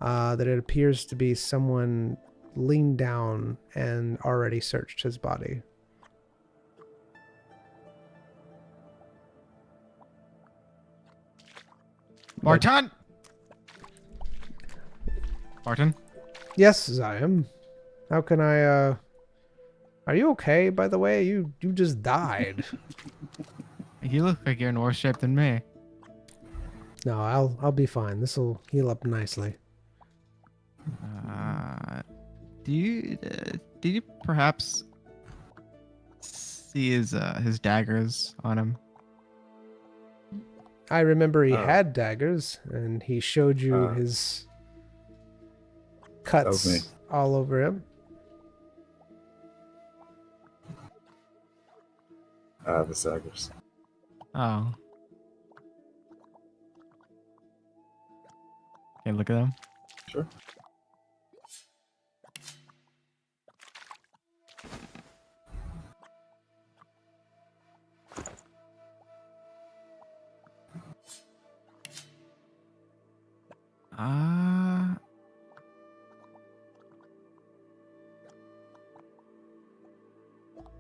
that it appears to be someone leaned down and already searched his body. Barton! Barton? Yes, Zion. How can I, Are you okay, by the way? You just died. You look like you're in worse shape than me. No, I'll be fine. This'll heal up nicely. Did you perhaps see his daggers on him? I remember he Oh. had daggers, and he showed you his cuts me. all over him. The daggers. Oh. Okay, look at them. Sure.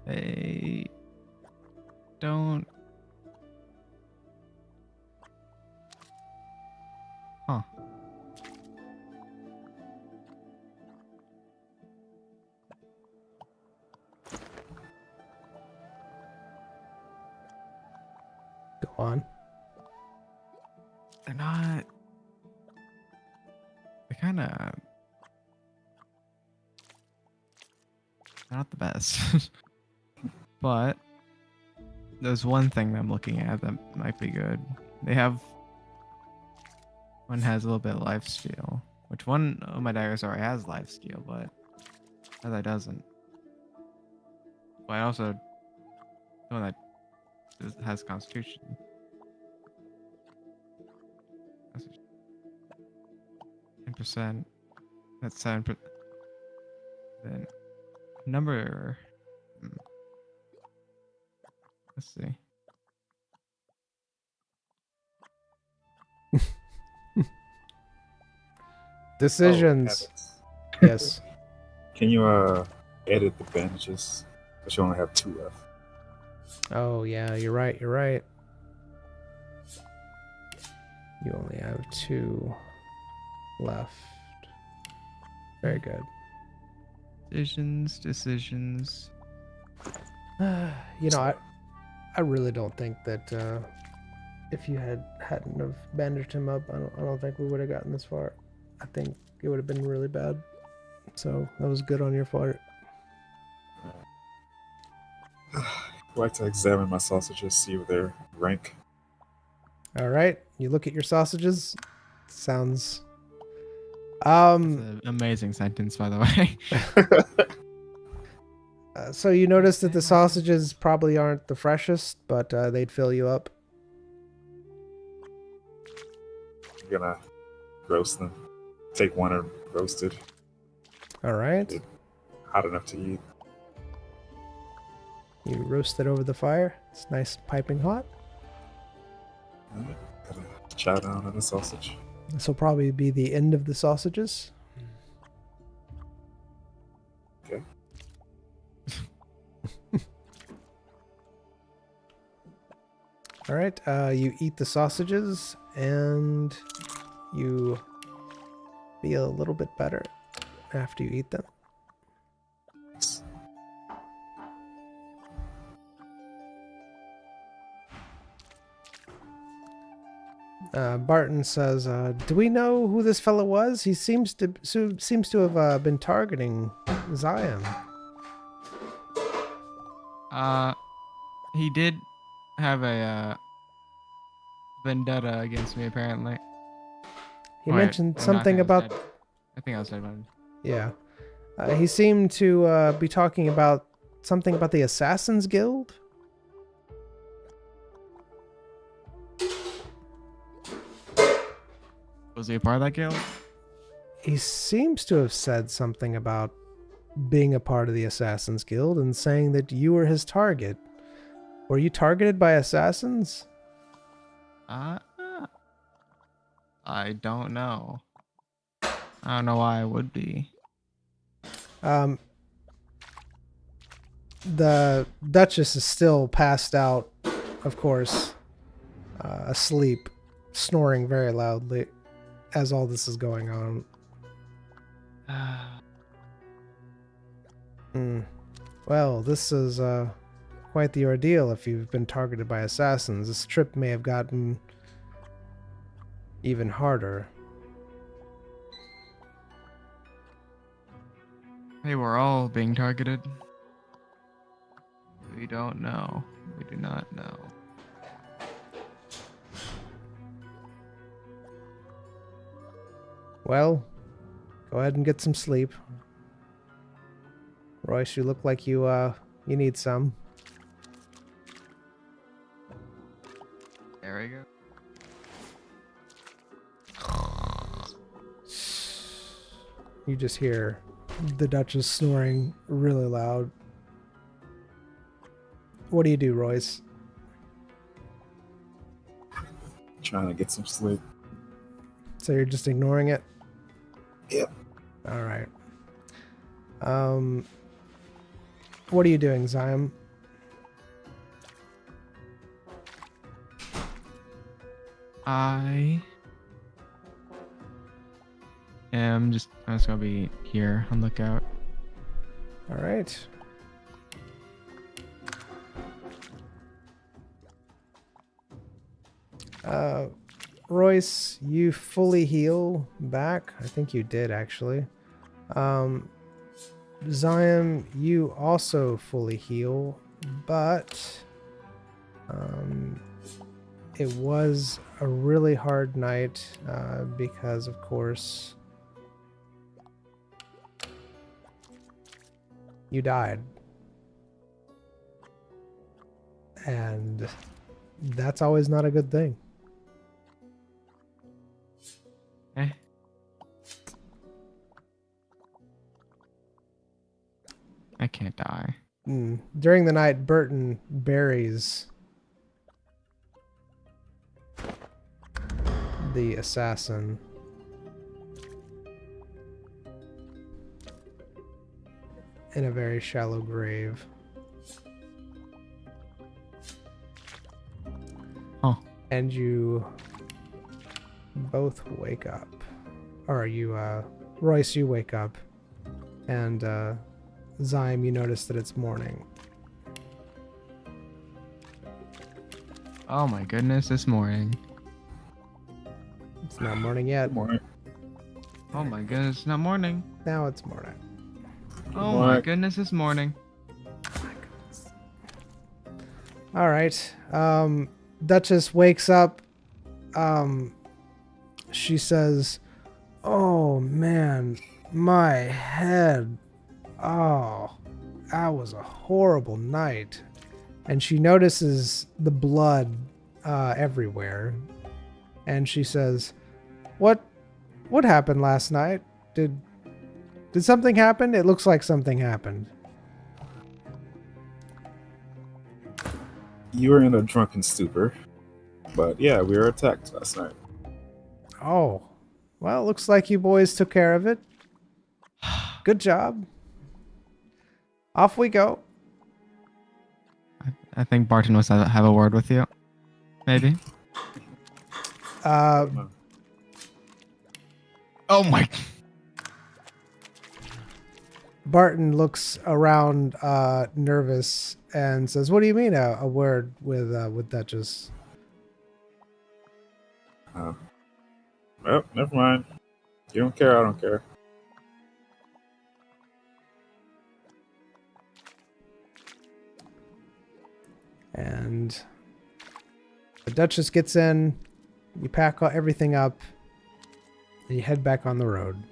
They don't. Huh. Go on. They're not. They're kind of. They're not the best. But there's one thing I'm looking at that might be good. They have. One has a little bit of lifesteal, which one of my daggers already has lifesteal, but the other doesn't. But also, the one that has constitution. 10%. That's 7%. Then number. Let's see. Decisions. Oh, Yes. can you edit the bandages? But you only have 2 left. Oh, yeah, you're right. You're right. You only have 2 left. Very good. Decisions. You know, I really don't think that if you hadn't have bandaged him up, I don't think we would have gotten this far. I think it would have been really bad. So that was good on your part. I'd like to examine my sausages, see if they're rank. All right, you look at your sausages. Sounds. That's an amazing sentence, by the way. So you notice that the sausages probably aren't the freshest, but they'd fill you up. I'm gonna roast them. Take one and roast it. All right. Hot enough to eat. You roast it over the fire. It's nice piping hot. Gotta chow down on the sausage. This will probably be the end of the sausages. Okay. All right. You eat the sausages and you feel a little bit better after you eat them. Barton says, "Do we know who this fellow was? He seems to have been targeting Zion." He did have a vendetta against me, apparently. He Wait, mentioned no, I something think I was about. dead. I think I was dead about it. Yeah. He seemed to be talking about something about the Assassin's Guild. Was he a part of that guild? he seems to have said something about being a part of the Assassin's Guild and saying that you were his target. Were you targeted by assassins? I don't know. I don't know why I would be. The Duchess is still passed out, of course, asleep, snoring very loudly as all this is going on. Well, this is quite the ordeal if you've been targeted by assassins. This trip may have gotten even harder. Hey, we're all being targeted. We don't know. We do not know. Well, go ahead and get some sleep. Royce, you look like you need some. There we go. You just hear the Duchess snoring really loud. What do you do, Royce? Trying to get some sleep. So you're just ignoring it? Yep. All right. What are you doing, Zion? I'm just gonna be here on lookout. All right. Royce, you fully heal back. I think you did, actually. Zion, you also fully heal, but it was a really hard night because, of course, you died. And that's always not a good thing. Eh. I can't die. During the night, Burton buries the assassin. In a very shallow grave. Huh. And you both wake up. Or you, Royce, you wake up. And, Zyme, you notice that it's morning. Oh my goodness, this morning. It's not morning yet. Good morning. Oh my goodness, it's not morning. Now it's morning. Oh my goodness, it's morning. All right. Duchess wakes up. She says, "Oh man, my head. Oh, that was a horrible night." And she notices the blood everywhere. And she says, "What happened last night? Did something happen? It looks like something happened." You were in a drunken stupor, but yeah, we were attacked last night. Oh, well, looks like you boys took care of it. Good job. Off we go. I think Barton wants to have a word with you. Maybe. Oh my. Barton looks around nervous and says, "What do you mean a word with Duchess?" Well, never mind. You don't care, I don't care. And the Duchess gets in, you pack everything up, and you head back on the road.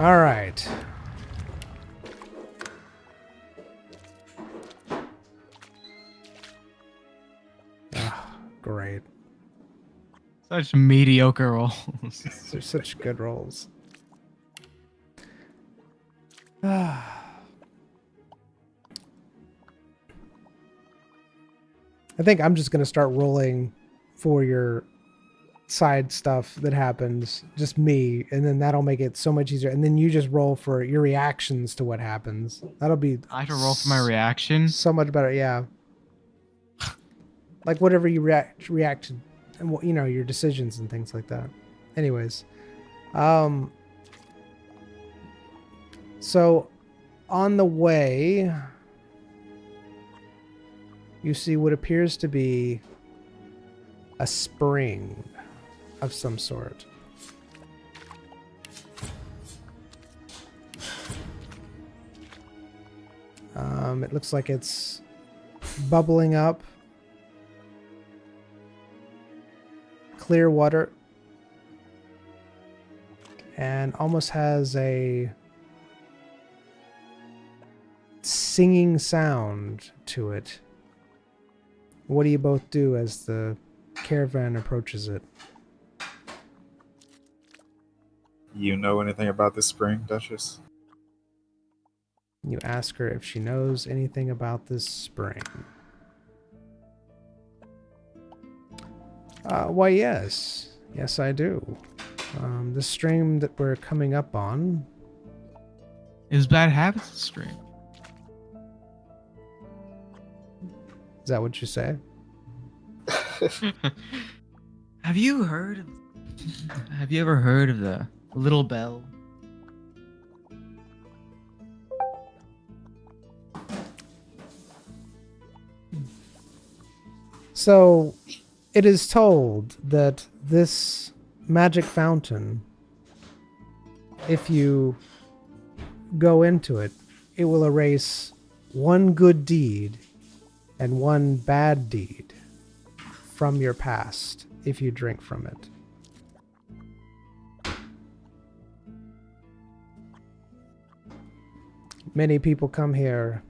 All right. Such mediocre rolls. They're such good rolls. I think I'm just gonna start rolling for your side stuff that happens, just me, and then that'll make it so much easier. And then you just roll for your reactions to what happens. That'll be I have to roll for my reaction. so much better. Yeah, like whatever you react to, and you know, your decisions and things like that. Anyways, so on the way, you see what appears to be a spring of some sort. It looks like it's bubbling up. Clear water. And almost has a singing sound to it. What do you both do as the caravan approaches it? You know anything about this spring, Duchess? You ask her if she knows anything about this spring. Why, yes. Yes, I do. The stream that we're coming up on. Is Badhabitz stream? Is that what you say? Have you heard of? Have you ever heard of the Little Bell? So, it is told that this magic fountain, if you go into it, it will erase one good deed and one bad deed from your past if you drink from it. Many people come here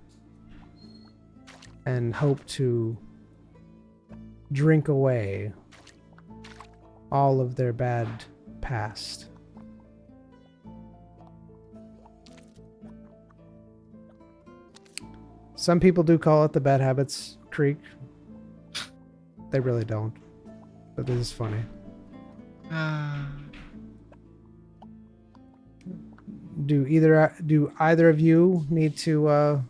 and hope to drink away all of their bad past. Some people do call it the Badhabitz Creek. They really don't. But this is funny. Do either of you need to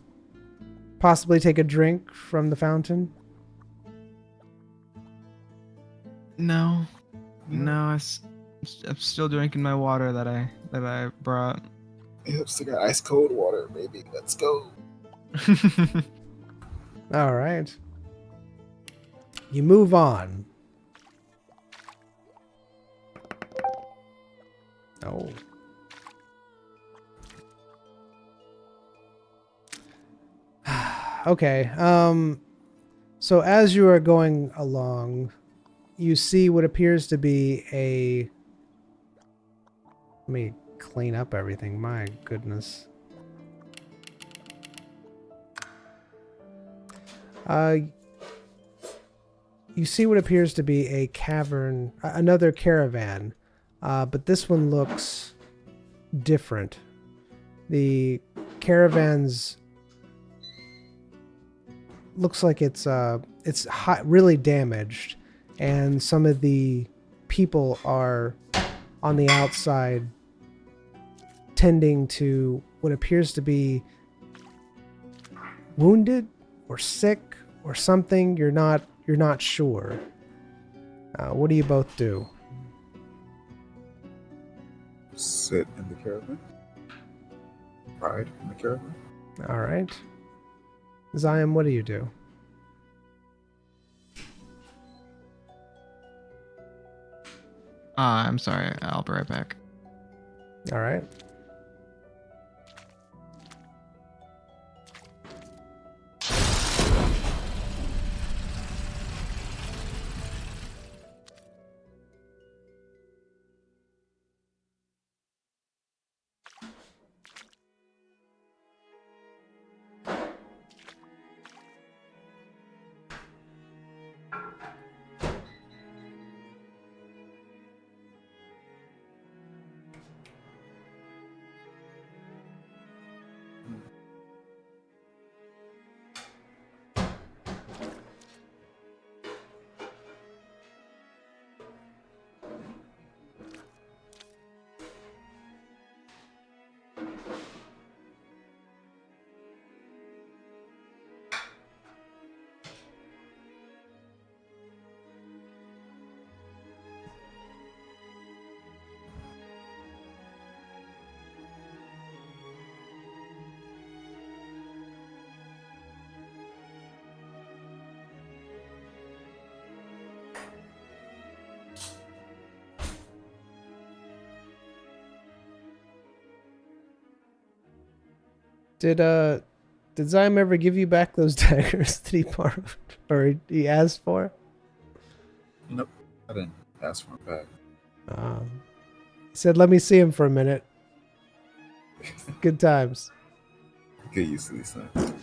possibly take a drink from the fountain? No, I'm still drinking my water that I brought. Yep, still got ice cold water, baby. Let's go. All right. You move on. Oh. Okay. So as you are going along, you see what appears to be a... Let me clean up everything. My goodness. You see what appears to be a cavern, another caravan, but this one looks different. The caravan's looks like it's really damaged, and some of the people are on the outside tending to what appears to be wounded or sick or something. You're not sure. What do you both do? Sit in the caravan. Ride in the caravan. All right. Zion, what do you do? I'm sorry. I'll be right back. All right. Did Zyme ever give you back those daggers that he borrowed or he asked for? Nope. I didn't ask for it back. He said, "Let me see him for a minute." Good times. Get used to these things.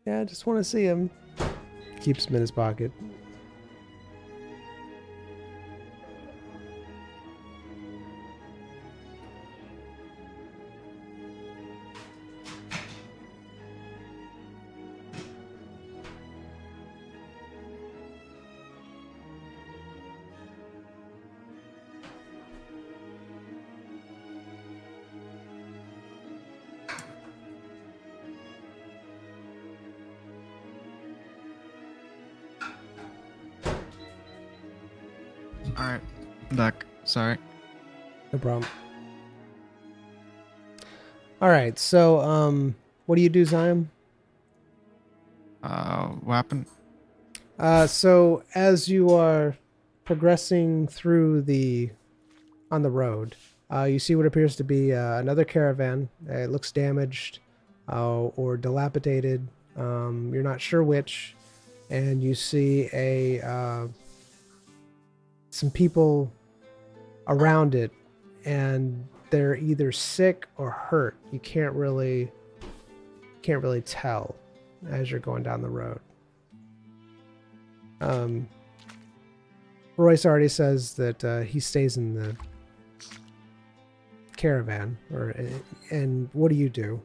Yeah, I just want to see him. Keeps him in his pocket. All right, I'm back. Sorry. No problem. All right, so what do you do, Zyme? What happened? So as you are progressing through on the road, you see what appears to be another caravan. It looks damaged or dilapidated. You're not sure which, and you see some people around it, and they're either sick or hurt. You can't really tell as you're going down the road. Royce already says that he stays in the caravan, and what do you do?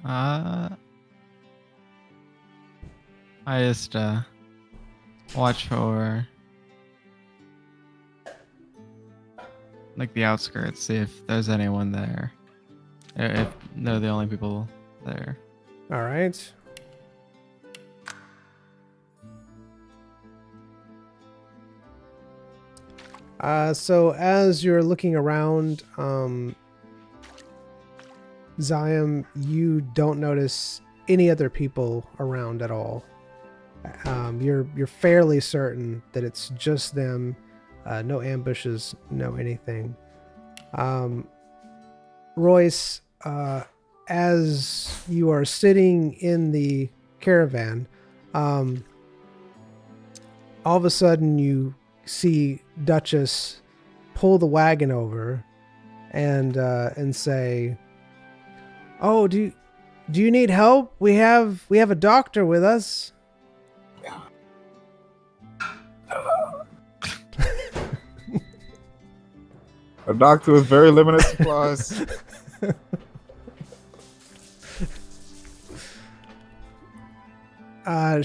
I just watch for like the outskirts, see if there's anyone there. If they're the only people there. All right. So as you're looking around, Zyme, you don't notice any other people around at all. You're fairly certain that it's just them. No ambushes, no anything. Royce, as you are sitting in the caravan, all of a sudden you see Duchess pull the wagon over and say, "Oh, do you need help? We have a doctor with us." A doctor with very limited supplies.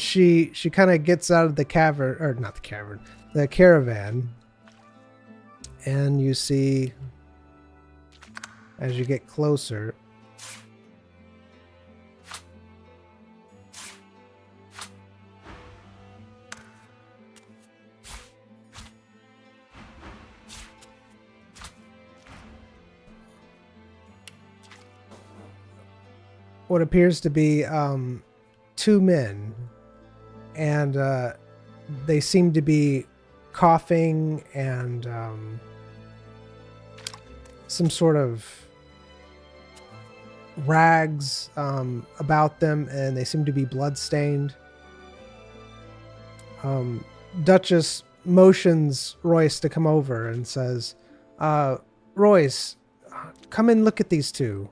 She kind of gets out of the cavern, or not the cavern, the caravan, and you see, as you get closer, what appears to be two men, and they seem to be coughing and some sort of rags about them, and they seem to be bloodstained. Duchess motions Royce to come over and says, "Royce, come and look at these two."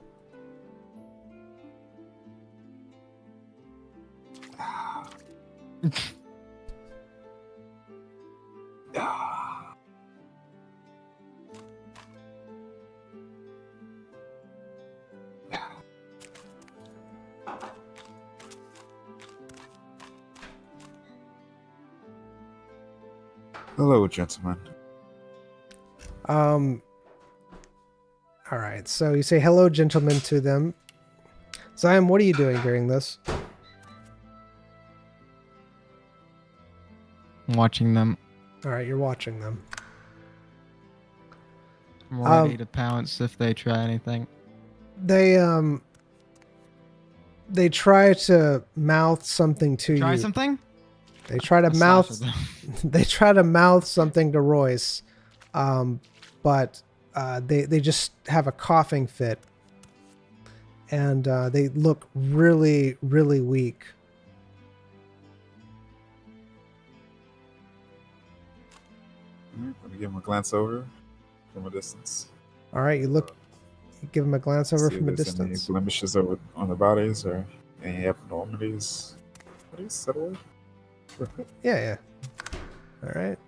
Hello, gentlemen. All right, so you say hello, gentlemen, to them. Zyme, what are you doing during this? I'm watching them. All right, you're watching them. I'm ready to pounce if they try anything. They try to mouth something to Try you. something? They try to A slash mouth of them. they try to mouth something to Royce, but they just have a coughing fit, and they look really, really weak. Let me give him a glance over from a distance. All right, you give him a glance over See if from a there's any distance. blemishes over on the bodies or any abnormalities. What is that away? Yeah. All right.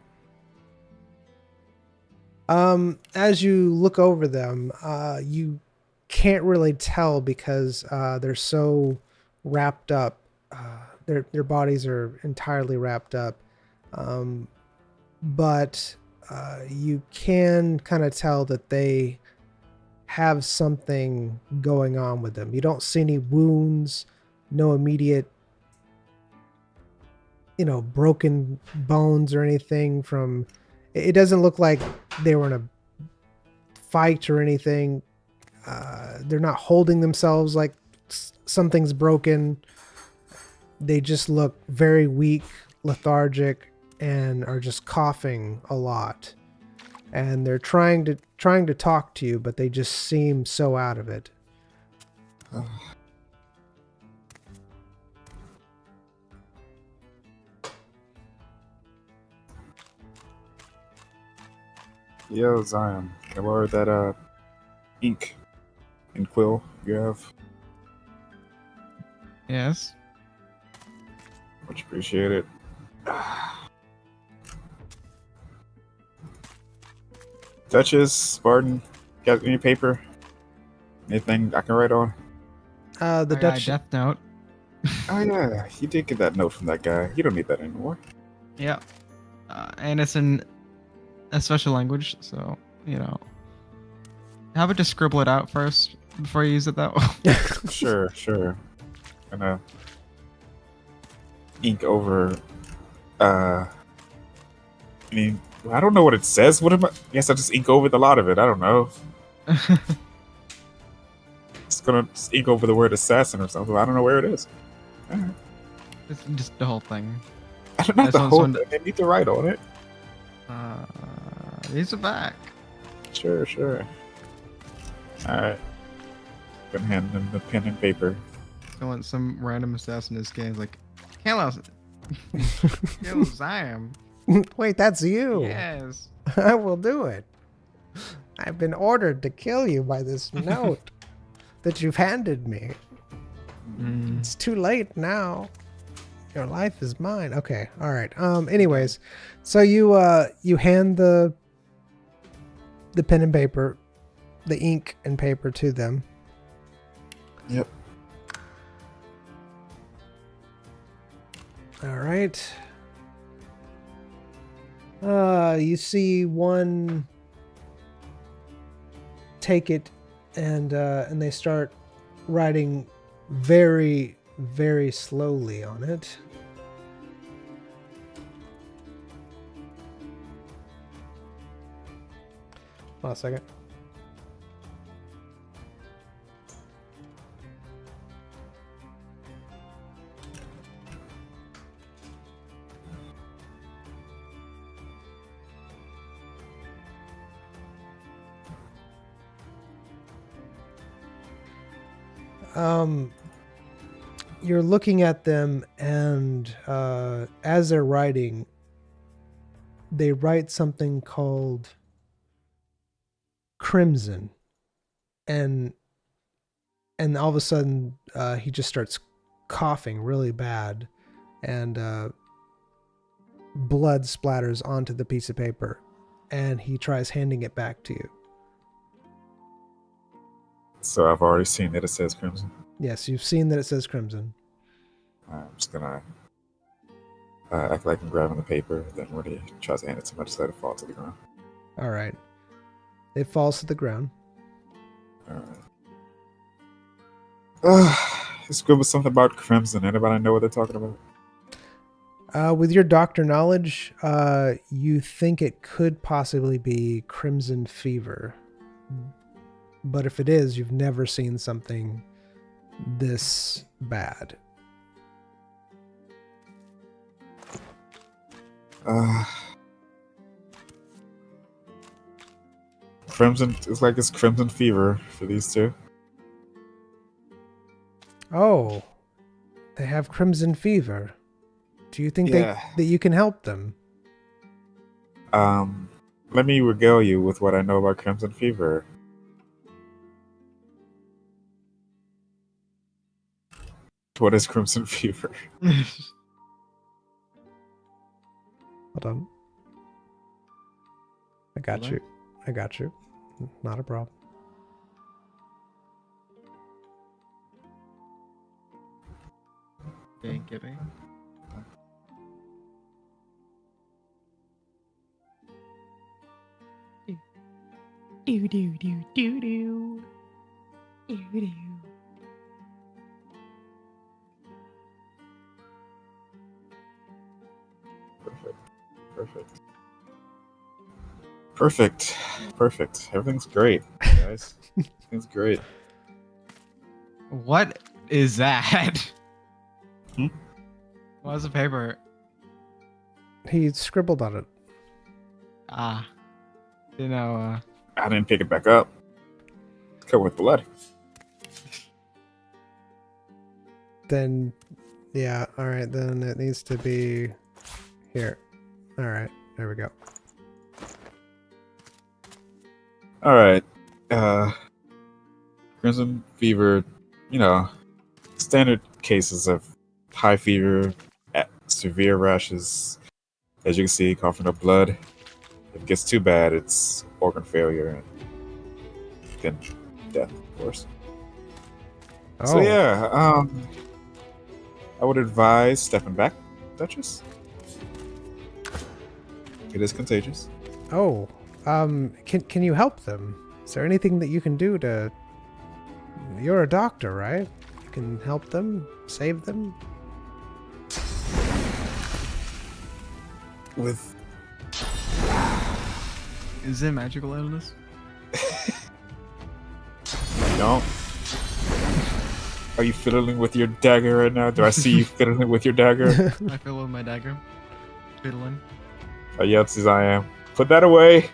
As you look over them, you can't really tell because they're so wrapped up. Their bodies are entirely wrapped up. But you can kind of tell that they have something going on with them. You don't see any wounds, no immediate, broken bones or anything from. It doesn't look like they were in a fight or anything. They're not holding themselves like something's broken. They just look very weak, lethargic, and are just coughing a lot. And they're trying to talk to you, but they just seem so out of it. Yo, Zion, can I borrow that ink and quill you have? Yes. Much appreciated. Duchess, Spartan, got any paper? Anything I can write on? The I got a Dutch. Death Note. Oh yeah, you did get that note from that guy. You don't need that anymore. Yeah. And it's in a special language, so, How about just scribble it out first before you use it, though? Sure. Gonna ink over. I mean, I don't know what it says. What am I? Guess I just ink over a lot of it. I don't know. Just gonna ink over the word assassin or something. I don't know where it is. Alright. It's just the whole thing. I don't know That's the one- whole one- thing. I need to write on it. These are back. Sure. Alright. Gonna hand him the pen and paper. I want some random assassin in this game like, hello, Zion. Wait, that's you. Yes. I will do it. I've been ordered to kill you by this note that you've handed me. It's too late now. Your life is mine. Okay. All right. Anyways, so you hand the pen and paper, the ink and paper to them. Yep. All right. You see one take it and they start writing very, very slowly on it. Hold on a second. You're looking at them, and as they're writing, they write something called crimson, and all of a sudden he just starts coughing really bad, and blood splatters onto the piece of paper, and he tries handing it back to you. So I've already seen that it says crimson. Yes, you've seen that it says crimson. I'm just gonna act like I'm grabbing the paper. Then when he tries to hand it to me, I just let it fall to the ground. All right. It falls to the ground. Alright. He scribbled something about crimson. Anybody know what they're talking about? With your doctor knowledge, you think it could possibly be crimson fever. But if it is, you've never seen something this bad. Uh, Crimson. It's like it's Crimson Fever for these two. Oh, they have crimson fever. Do you think Yeah. that you can help them? Let me regale you with what I know about Crimson Fever. What is Crimson Fever? Hold on. I got Hold on. you. I got you. Not a problem. Thank you. Do do do do do. Do do. Perfect. Perfect. Perfect. Everything's great, guys. Everything's great. What is that? Hmm? What's the paper? He scribbled on it. Ah. You know, I didn't pick it back up. Covered with blood. Then, yeah, alright, then it needs to be here. Alright, there we go. Alright. Crimson Fever, standard cases of high fever, severe rashes. As you can see, coughing up blood. If it gets too bad, it's organ failure and then death, of course. Oh, So yeah, I would advise stepping back, Duchess. It is contagious. Oh, can you help them? Is there anything that you can do to... You're a doctor, right? You can help them? Save them? With is it magical illness? don't. Are you fiddling with your dagger right now? Do I see you fiddling with your dagger? I fiddle with my dagger. Fiddling. Yes, as I am. Put that away.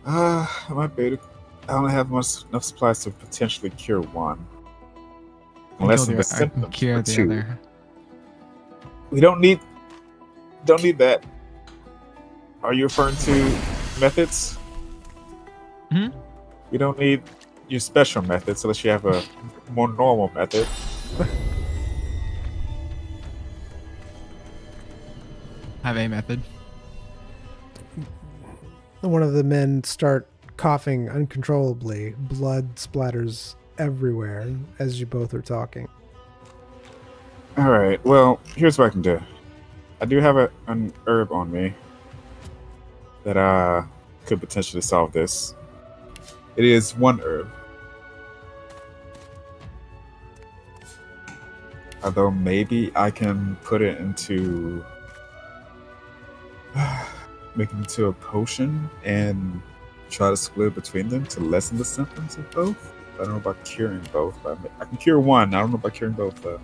I might be able to. I only have enough supplies to potentially cure one. Unless the I can symptoms cure for the two. other. We don't need that. Are you referring to methods? Hmm? We don't need your special methods unless you have a more normal method. Have a method. One of the men start coughing uncontrollably. Blood splatters everywhere as you both are talking. Alright, well, here's what I can do. I do have an herb on me that could potentially solve this. It is one herb. Although maybe I can put it into... make it into a potion and try to split it between them to lessen the symptoms of both. I don't know about curing both, but I can cure one. I don't know about curing both, though.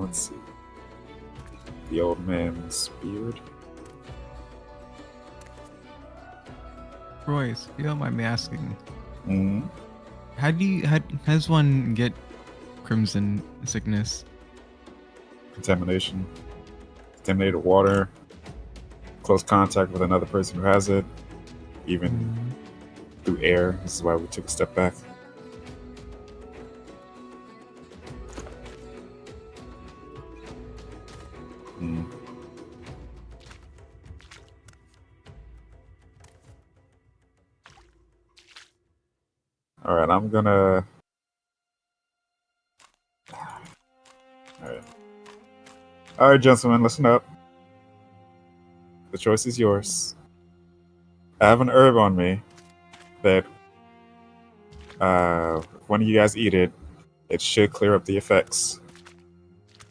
Let's see. The old man's beard. Royce, if you don't mind me asking, Mm-hmm. how does one get crimson sickness? Contamination. Contaminated water. Close contact with another person who has it. Even through air. This is why we took a step back. Mm. Alright, I'm gonna... Alright, gentlemen, listen up. The choice is yours. I have an herb on me that If one of you guys eat it, it should clear up the effects.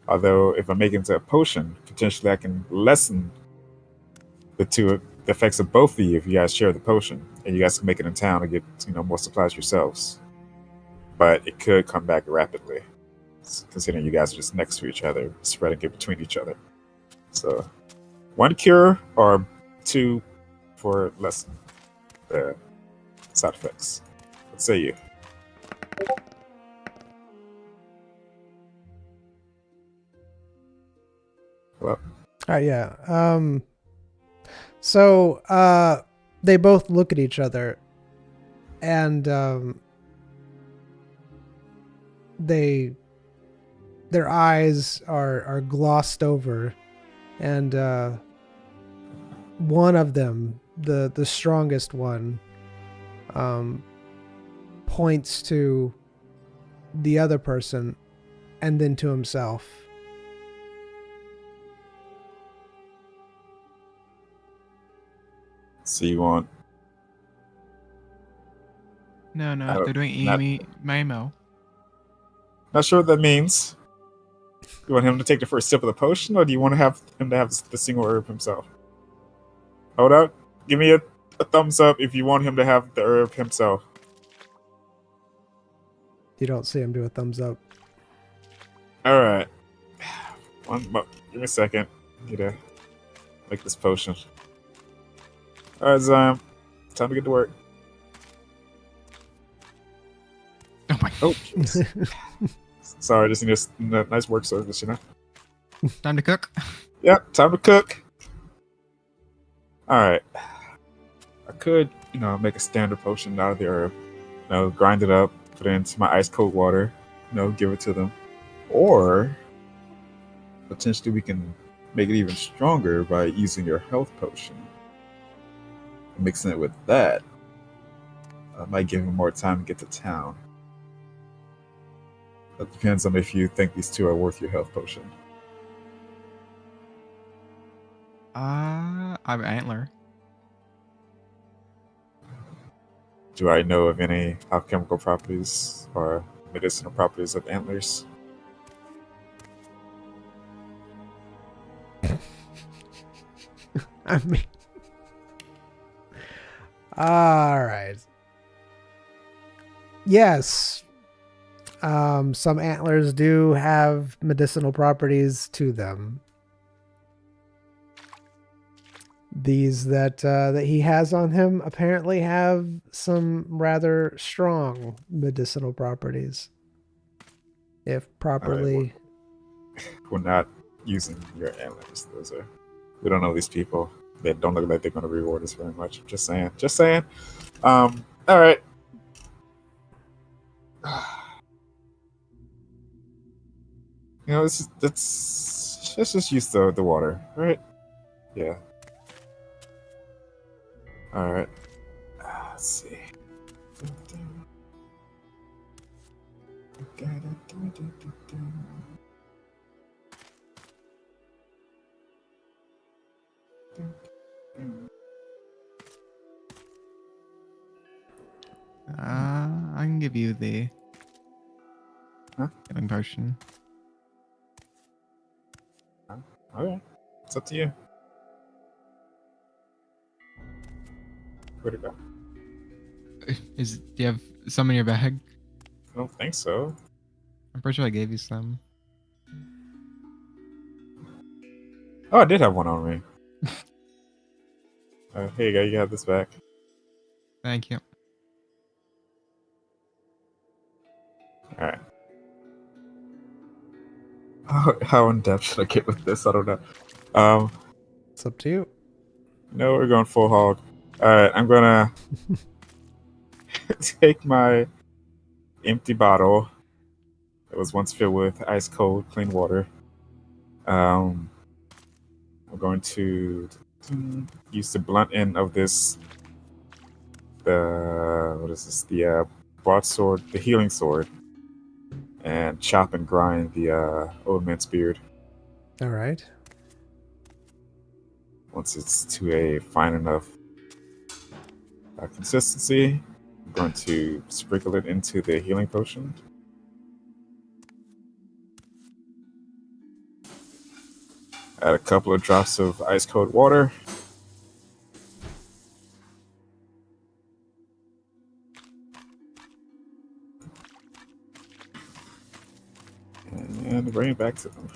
Although, if I make it into a potion, potentially I can lessen the effects of both of you if you guys share the potion, and you guys can make it in town and get more supplies yourselves. But it could come back rapidly, considering you guys are just next to each other, spreading it between each other. So, 1 cure or 2 for lessen the side effects. What say you? Hello? Yeah. So they both look at each other, and their eyes are glossed over, and one of them, the strongest one, points to the other person and then to himself. So you want... No, I if don't- they're doing not- Mamo. Not sure what that means. You want him to take the first sip of the potion, or do you want to have him to have the single herb himself? Hold up. Give me a thumbs up if you want him to have the herb himself. You don't see him do a thumbs up. All right. Give me a second. I need to make this potion. All right, Zion. Time to get to work. Oh my. Oh, sorry. I just need a nice work service, Time to cook. Yep, time to cook. All right. I could, make a standard potion out of the herb. Grind it up, put it into my ice cold water. Give it to them. Or potentially we can make it even stronger by using your health potion. Mixing it with that, I might give him more time to get to town. That depends on if you think these two are worth your health potion. I'm Antler. Do I know of any alchemical properties or medicinal properties of antlers? I mean, all right. Yes. Some antlers do have medicinal properties to them. These that he has on him apparently have some rather strong medicinal properties. If properly. We're not using your antlers. We don't know these people. They don't look like they're going to reward us very much. Just saying. All right. Let's just use the water, right? Yeah. All right. Let's see. I can give you the healing potion. Okay. It's up to you. Where'd it go? Do you have some in your bag? I don't think so. I'm pretty sure I gave you some. Oh, I did have one on me. Here you go. You got this back. Thank you. All right. How in depth should I get with this? I don't know. It's up to you. No, we're going full hog. All right, I'm gonna take my empty bottle that was once filled with ice cold clean water. I'm going to use the blunt end of this. The broadsword, the healing sword, and chop and grind the old man's beard. All right. Once it's to a fine enough consistency, I'm going to sprinkle it into the healing potion. Add a couple of drops of ice cold water. And bring it back to them.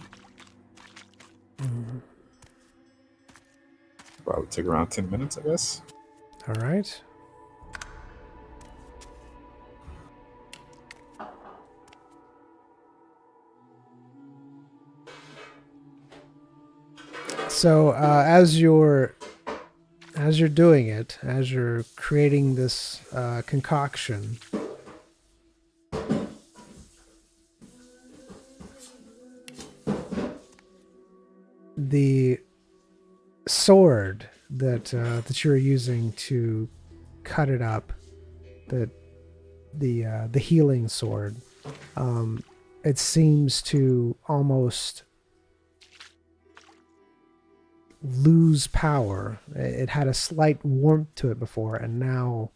Probably take around 10 minutes, I guess. All right. So as you're doing it, as you're creating this concoction, the sword that you're using to cut it up, the healing sword, it seems to almost lose power. It had a slight warmth to it before, and now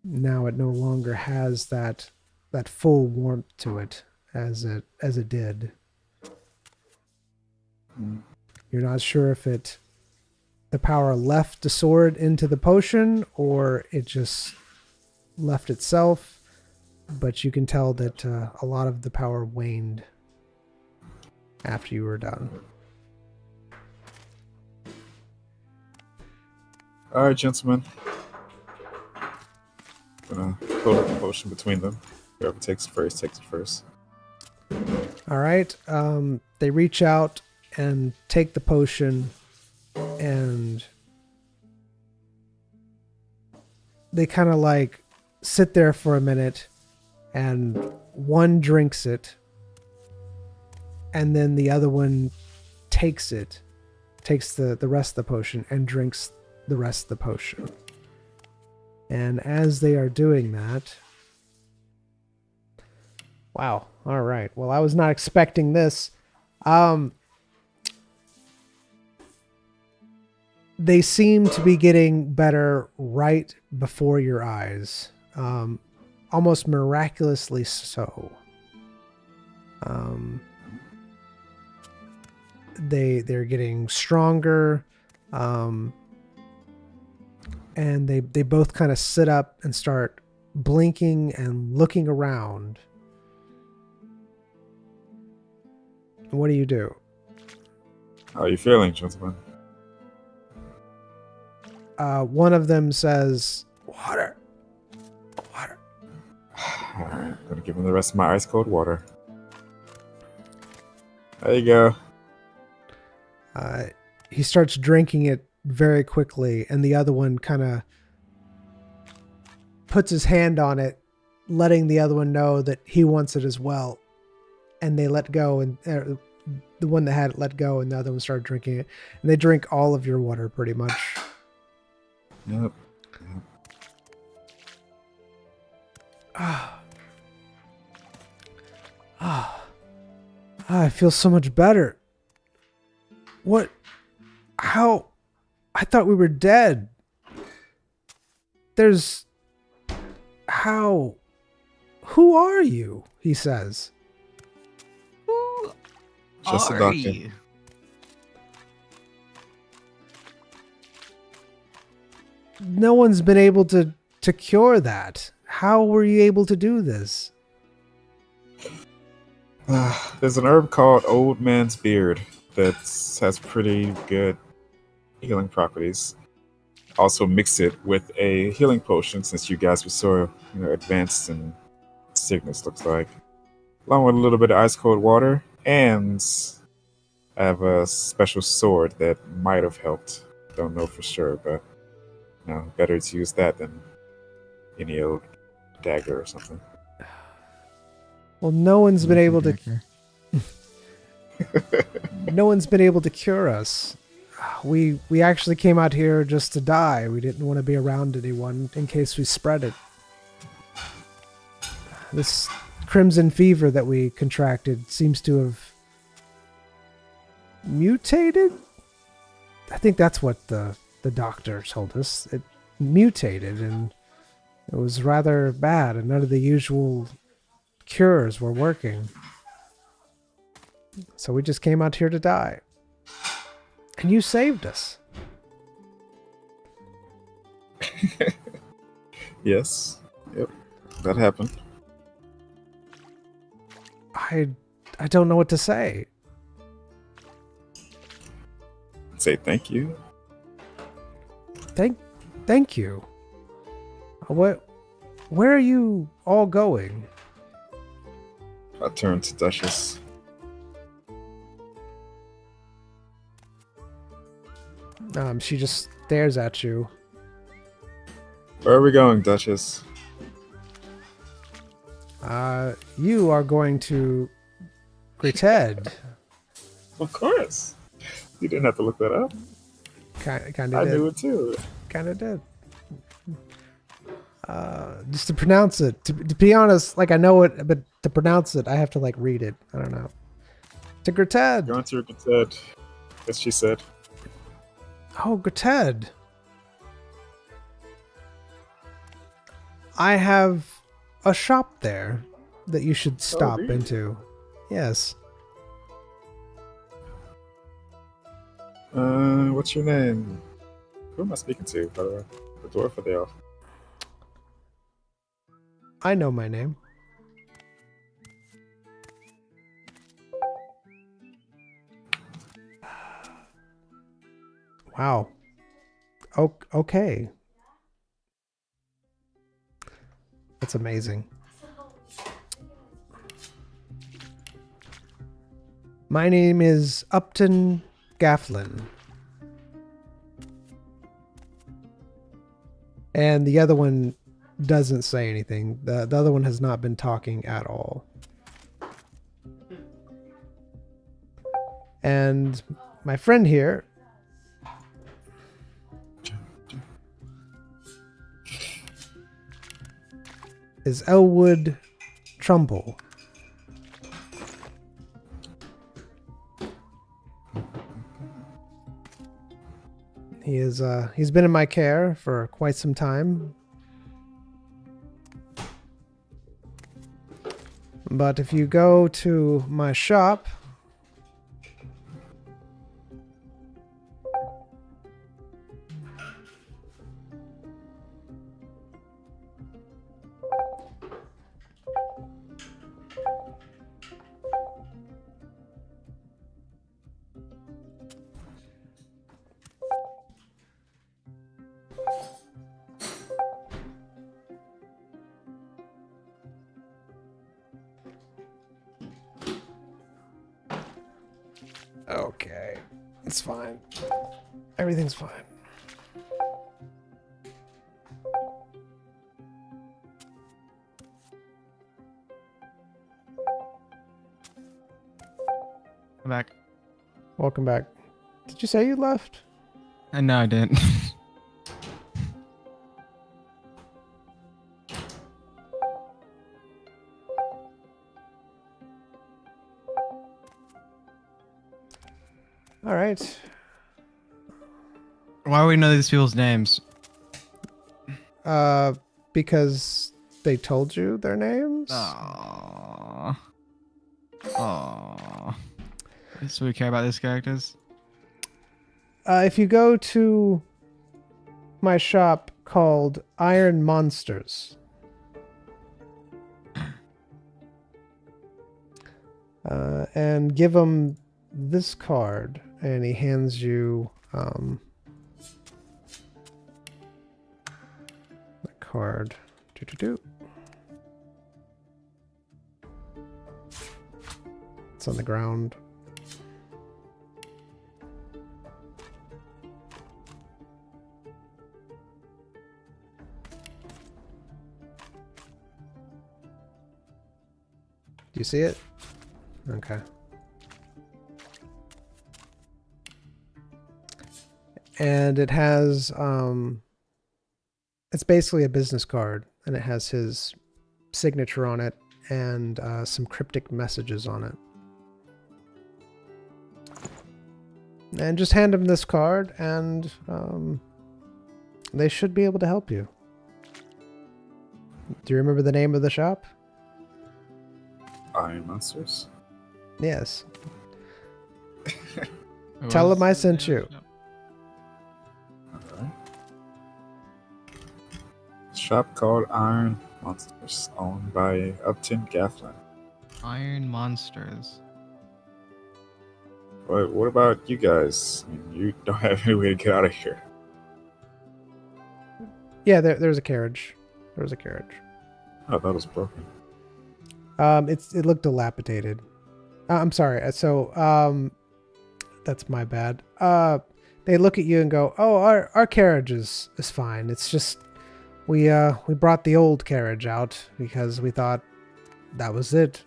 it no longer has that full warmth to it as it did. You're not sure if the power left the sword into the potion or it just left itself, but you can tell that a lot of the power waned after you were done. All right, gentlemen. Gonna put up the potion between them. Whoever takes it first. All right. They reach out and take the potion, and they kind of like sit there for a minute, and one drinks it, and then the other one takes the rest of the potion and drinks the rest of the potion. And as they are doing that, wow. All right. Well, I was not expecting this. They seem to be getting better right before your eyes. Almost miraculously so. They're getting stronger. And they both kind of sit up and start blinking and looking around. What do you do? How are you feeling, gentlemen? One of them says, "Water. Water." Alright, I'm gonna give him the rest of my ice cold water. There you go. He starts drinking it very quickly, and the other one kind of puts his hand on it, letting the other one know that he wants it as well. And they let go, and the one that had it let go, and the other one started drinking it. And they drink all of your water pretty much. Yep. I feel so much better. What? How? I thought we were dead. How? Who are you? He says. Who Just a are doctor. you? No one's been able to cure that. How were you able to do this? There's an herb called Old Man's Beard that has pretty good healing properties. Also mix it with a healing potion since you guys were so advanced in sickness, looks like. Along with a little bit of ice cold water, and I have a special sword that might have helped. Don't know for sure, but better to use that than any old dagger or something. Well, no one's been able to. Dagger. No one's been able to cure us. We actually came out here just to die. We didn't want to be around anyone in case we spread it. This crimson fever that we contracted seems to have mutated. I think that's what the doctor told us. It mutated, and It was rather bad, and none of the usual cures were working. So we just came out here to die. And you saved us. Yes. Yep. That happened. I don't know what to say. Say thank you. Thank you. Where are you all going? I turned to Duchess. She just stares at you. Where are we going, Duchess? You are going to Greted. Of course. You didn't have to look that up. Kind I of knew did. it too. Kind of did. Just to pronounce it. To be honest, like I know it, but to pronounce it, I have to like read it. I don't know. To Greted. Going to Greted, as she said. Oh, Greted. I have a shop there that you should stop really? into. Yes. What's your name? Who am I speaking to, by the way? The dwarf or the elf? I know my name. Wow. Okay. That's amazing. My name is Upton Gafflin. And the other one doesn't say anything. The other one has not been talking at all. And my friend here is Elwood Trumbull. He's been in my care for quite some time. But if you go to my shop, okay, it's fine. Everything's fine. I'm back. Welcome back. Did you say you left? No, I didn't. All right. Why do we know these people's names? Because they told you their names? Aww. Aww. So we care about these characters? If you go to my shop called Iron Monsters, and give them this card, and he hands you the card. Doo-doo-doo. It's on the ground. Do you see it? Okay. And it has, it's basically a business card, and it has his signature on it and some cryptic messages on it. And just hand him this card, and they should be able to help you. Do you remember the name of the shop? Iron Monsters. Yes. What Tell was him I the sent name of you. the shop? Alright. Shop called Iron Monsters, owned by Upton Gafflin. Iron Monsters. What about you guys? I mean, you don't have any way to get out of here. Yeah, there's a carriage. There was a carriage. I thought it was broken. It looked dilapidated. I'm sorry. That's my bad. They look at you and go, "Oh, our carriage is fine. It's just we brought the old carriage out because we thought that was it.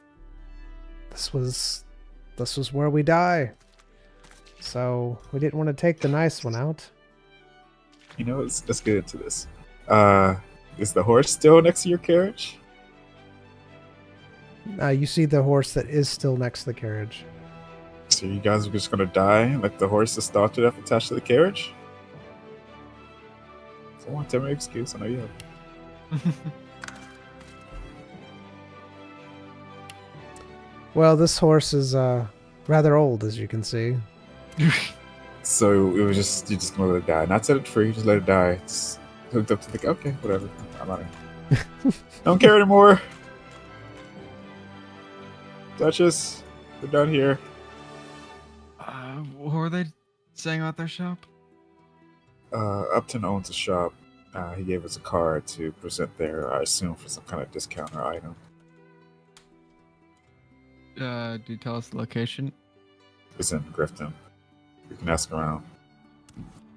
This was where we die. So we didn't want to take the nice one out." You know, let's get into this. Is the horse still next to your carriage? You see the horse that is still next to the carriage. So you guys are just gonna die like the horse is thought to have attached to the carriage? Someone tell me an excuse. I know you have. Well, this horse is rather old, as you can see. So it was just, you just gonna let it die. Not set it free, just let it die. It's hooked up to the, okay, whatever. I'm out of here. Don't care anymore. Duchess, we're done here. What were they saying about their shop? Upton owns a shop. He gave us a card to present there, I assume for some kind of discount or item. Do you tell us the location? It's in Grifton. You can ask around.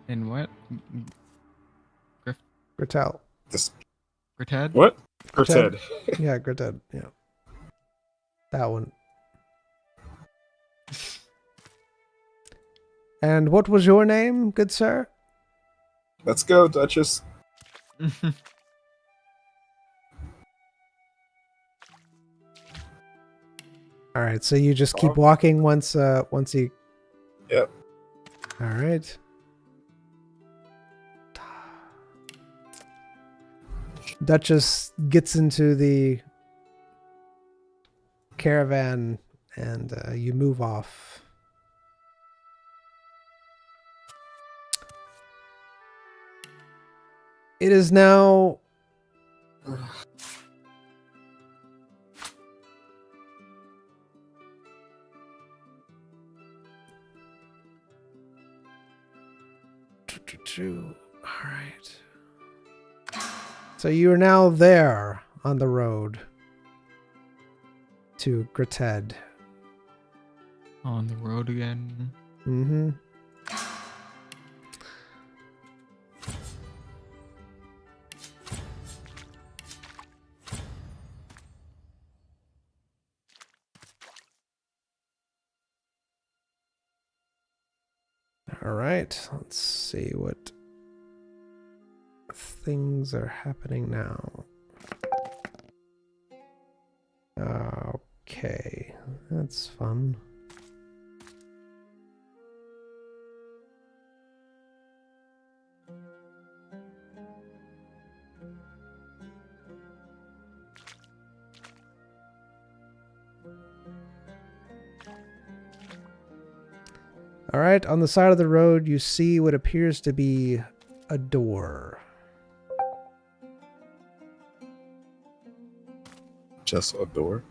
In what? Gretel. This, Grited? what? Grited. Grited. Yeah, Gretel. Yeah. That one. And what was your name, good sir? Let's go, Duchess. All right, so you just keep walking once he. Yep. All right. Duchess gets into the caravan and you move off. It is now all right. So you are now there on the road to Greted. On the road again. Mm-hmm. All right, let's see what things are happening now. Okay, that's fun. All right, on the side of the road, you see what appears to be a door. Just a door.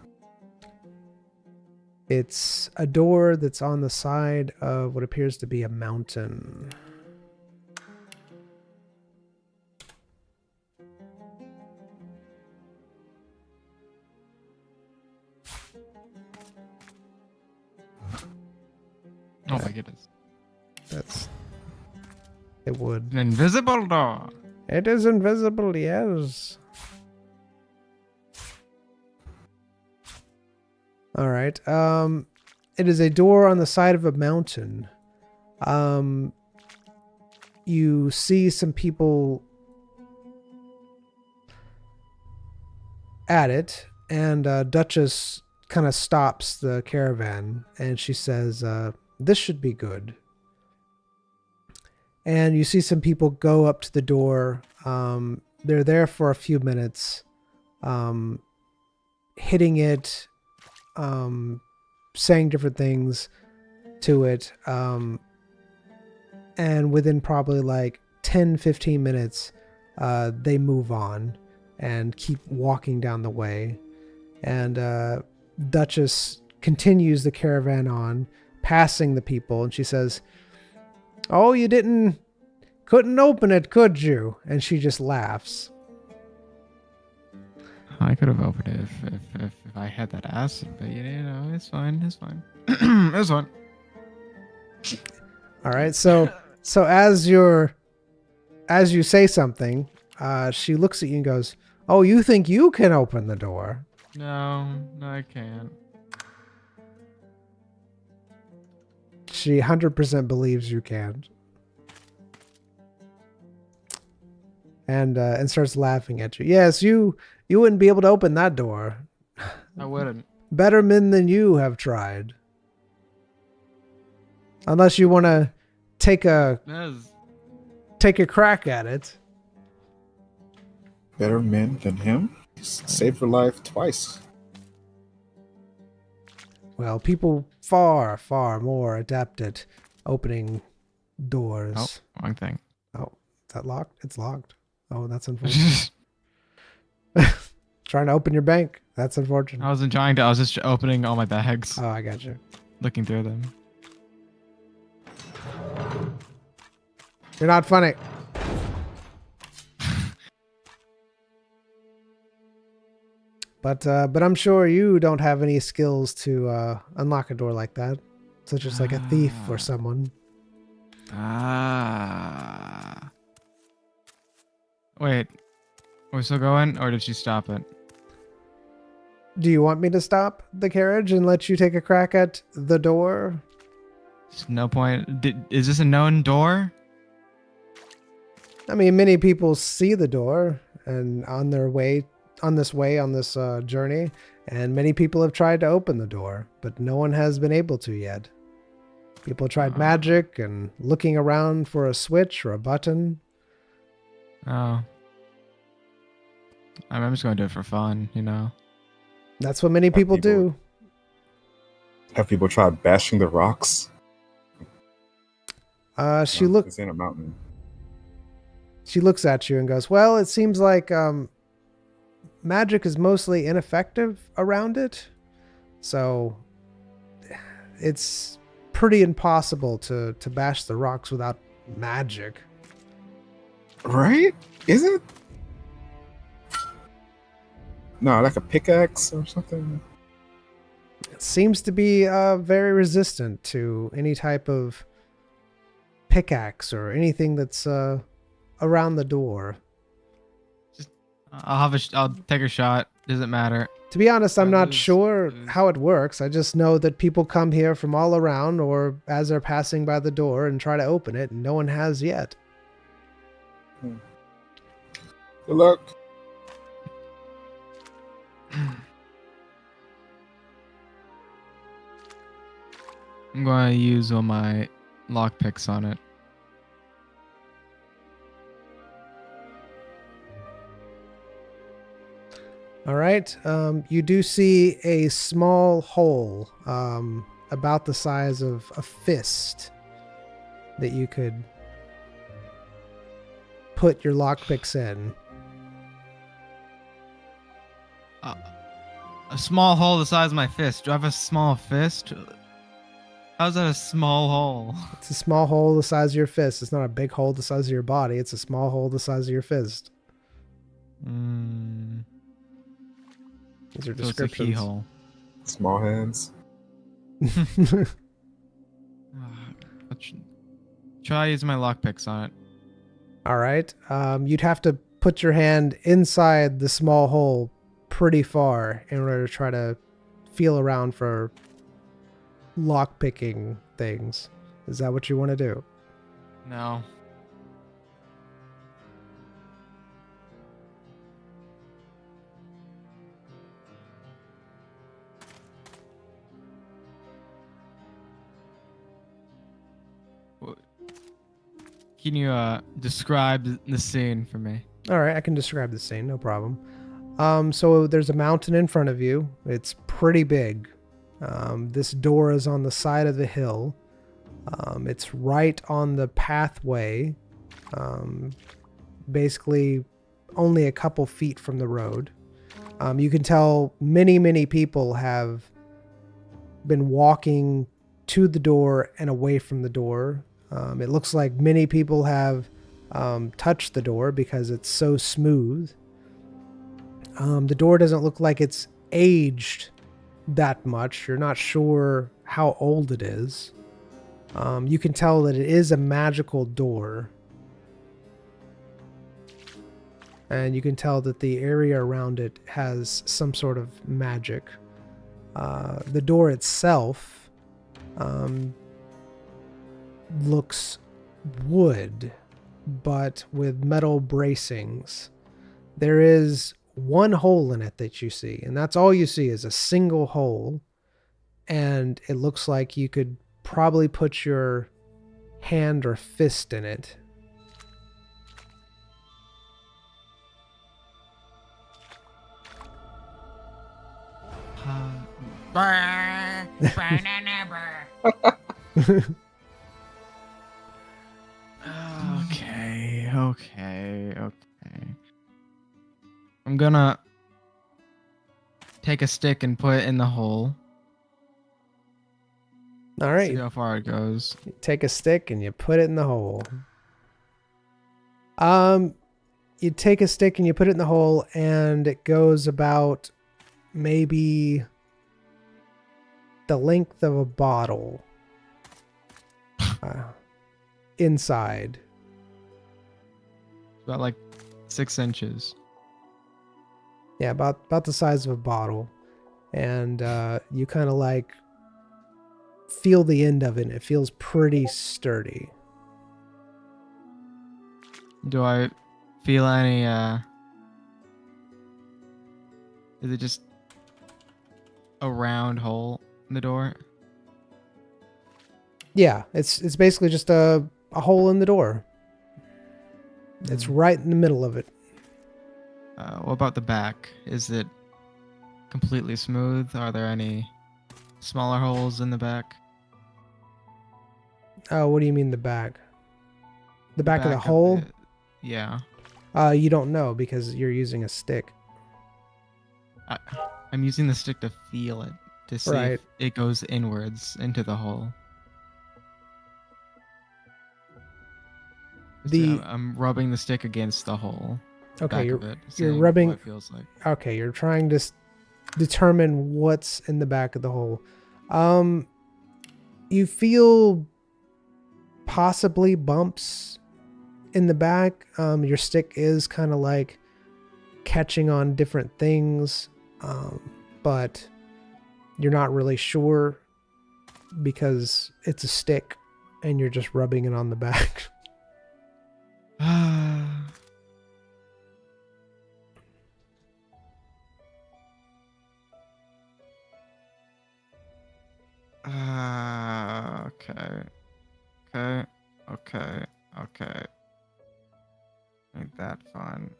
It's a door that's on the side of what appears to be a mountain. Oh my goodness. It would. An invisible door. It is invisible, yes. All right. It is a door on the side of a mountain. You see some people at it, and Duchess kind of stops the caravan, and she says, "This should be good." And you see some people go up to the door. They're there for a few minutes, hitting it, saying different things to it. And within probably like 10-15 minutes, they move on and keep walking down the way. And Duchess continues the caravan on, passing the people, and she says, "Oh, you couldn't open it, could you?" And she just laughs. I could have opened it if I had that acid, but you know, it's fine. It's fine. It's fine. All right, so as you say something, she looks at you and goes, "Oh, you think you can open the door?" No, I can't. She 100% believes you can, and starts laughing at you. "Yes, you wouldn't be able to open that door. I wouldn't. Better men than you have tried. Unless you want to take a crack at it." Better men than him? He's saved her life twice. Well, people far, far more adept at opening doors. Oh, wrong thing. Oh, is that locked? It's locked. Oh, that's unfortunate. Trying to open your bank. That's unfortunate. I wasn't trying to. I was just opening all my bags, Oh, I got you. looking through them. You're not funny. But I'm sure you don't have any skills to unlock a door like that, such as like a thief or someone. Wait. Are we still going, or did she stop it? Do you want me to stop the carriage and let you take a crack at the door? There's no point. Is this a known door? I mean, many people see the door and on this journey, and many people have tried to open the door, but no one has been able to yet. People tried magic and looking around for a switch or a button. Oh. I'm just going to do it for fun, you know? That's what many people do. Have people tried bashing the rocks? She It's in a mountain. looks at you and goes, "Well, it seems like magic is mostly ineffective around it, so it's pretty impossible to bash the rocks without magic." Right? Is it? No, like a pickaxe or something? It seems to be very resistant to any type of pickaxe or anything that's around the door. I'll take a shot. Doesn't matter. To be honest, I'm not Lose. sure how it works. I just know that people come here from all around or as they're passing by the door and try to open it, and no one has yet. Good luck. I'm going to use all my lockpicks on it. All right. You do see a small hole about the size of a fist that you could put your lockpicks in. A small hole the size of my fist. Do I have a small fist? How's that a small hole? It's a small hole the size of your fist. It's not a big hole the size of your body. It's a small hole the size of your fist. These are So it's a descriptions. keyhole. Small hands. Try using my lockpicks on it. All right. You'd have to put your hand inside the small hole pretty far in order to try to feel around for lock picking things. Is that what you want to do? No. Can you describe the scene for me? All right, I can describe the scene, no problem. So there's a mountain in front of you. It's pretty big. This door is on the side of the hill. It's right on the pathway. Basically only a couple feet from the road. You can tell many people have been walking to the door and away from the door. It looks like many people have touched the door because it's so smooth. The door doesn't look like it's aged that much. You're not sure how old it is. You can tell that it is a magical door. And you can tell that the area around it has some sort of magic. The door itself looks wood, but with metal bracings. There is one hole in it that you see, and that's all you see is a single hole. And it looks like you could probably put your hand or fist in it. Brr, banana brr. Okay. I'm gonna take a stick and put it in the hole. All right, See how far it goes. you take a stick and you put it in the hole. You take a stick and you put it in the hole, and it goes about maybe the length of a bottle inside. About like 6 inches. Yeah, about the size of a bottle. And you kind of like feel the end of it, and it feels pretty sturdy. Do I feel any is it just a round hole in the door? Yeah, it's basically just a hole in the door. It's right in the middle of it. What about the back? Is it completely smooth? Are there any smaller holes in the back? Oh, what do you mean the back? The back of the hole? Yeah. You don't know because you're using a stick. I'm using the stick to feel it, to see Right. if it goes inwards into the hole. I'm rubbing the stick against the hole. Okay, Back you're of it, you're seeing rubbing. what it feels like. Okay, you're trying to determine what's in the back of the hole. You feel possibly bumps in the back. Your stick is kind of like catching on different things, but you're not really sure because it's a stick and you're just rubbing it on the back. Okay. Ain't that fun.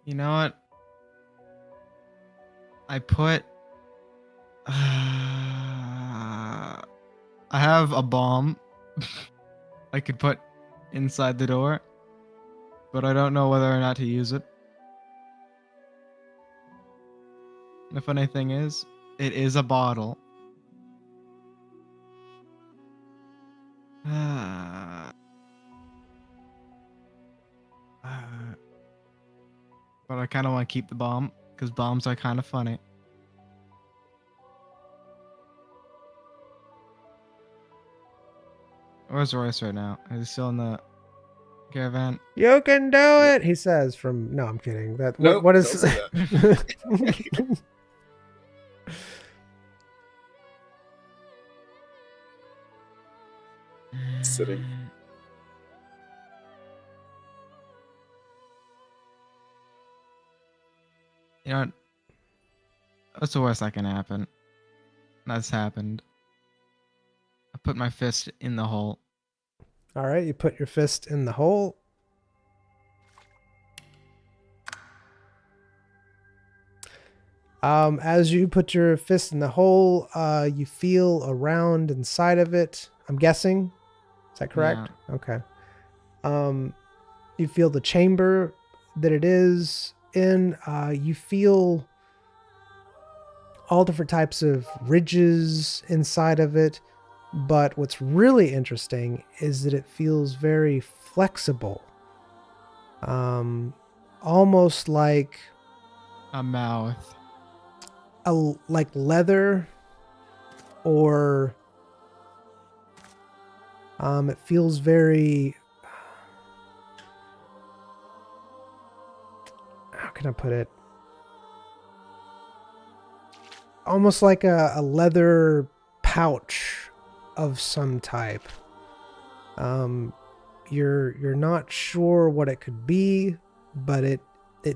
You know what? I put... I have a bomb I could put inside the door, but I don't know whether or not to use it. The funny thing is, it is a bottle. But I kind of want to keep the bomb, because bombs are kind of funny. Where's Royce right now? Is he still in the caravan? You can do it, he says from... No, I'm kidding. Nope, what is... don't say that. Sitting. You know, what's the worst that can happen? That's happened. I put my fist in the hole. All right, you put your fist in the hole. As you put your fist in the hole, you feel around inside of it. I'm guessing. Is that correct? Okay. You feel the chamber that it is in. You feel all different types of ridges inside of it. But what's really interesting is that it feels very flexible. Almost like A mouth. like leather, or it feels very, how can I put it? Almost like a leather pouch of some type. You're not sure what it could be, but it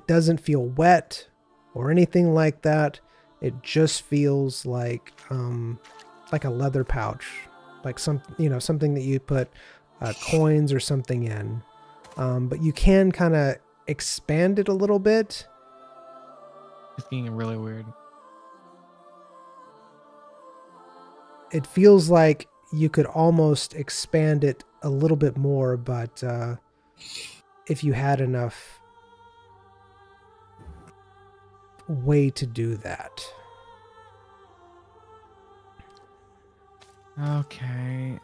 doesn't feel wet or anything like that. It just feels like a leather pouch, like something that you put coins or something in. But you can kind of expand it a little bit. It's getting really weird. It feels like you could almost expand it a little bit more, but if you had enough way to do that. Okay.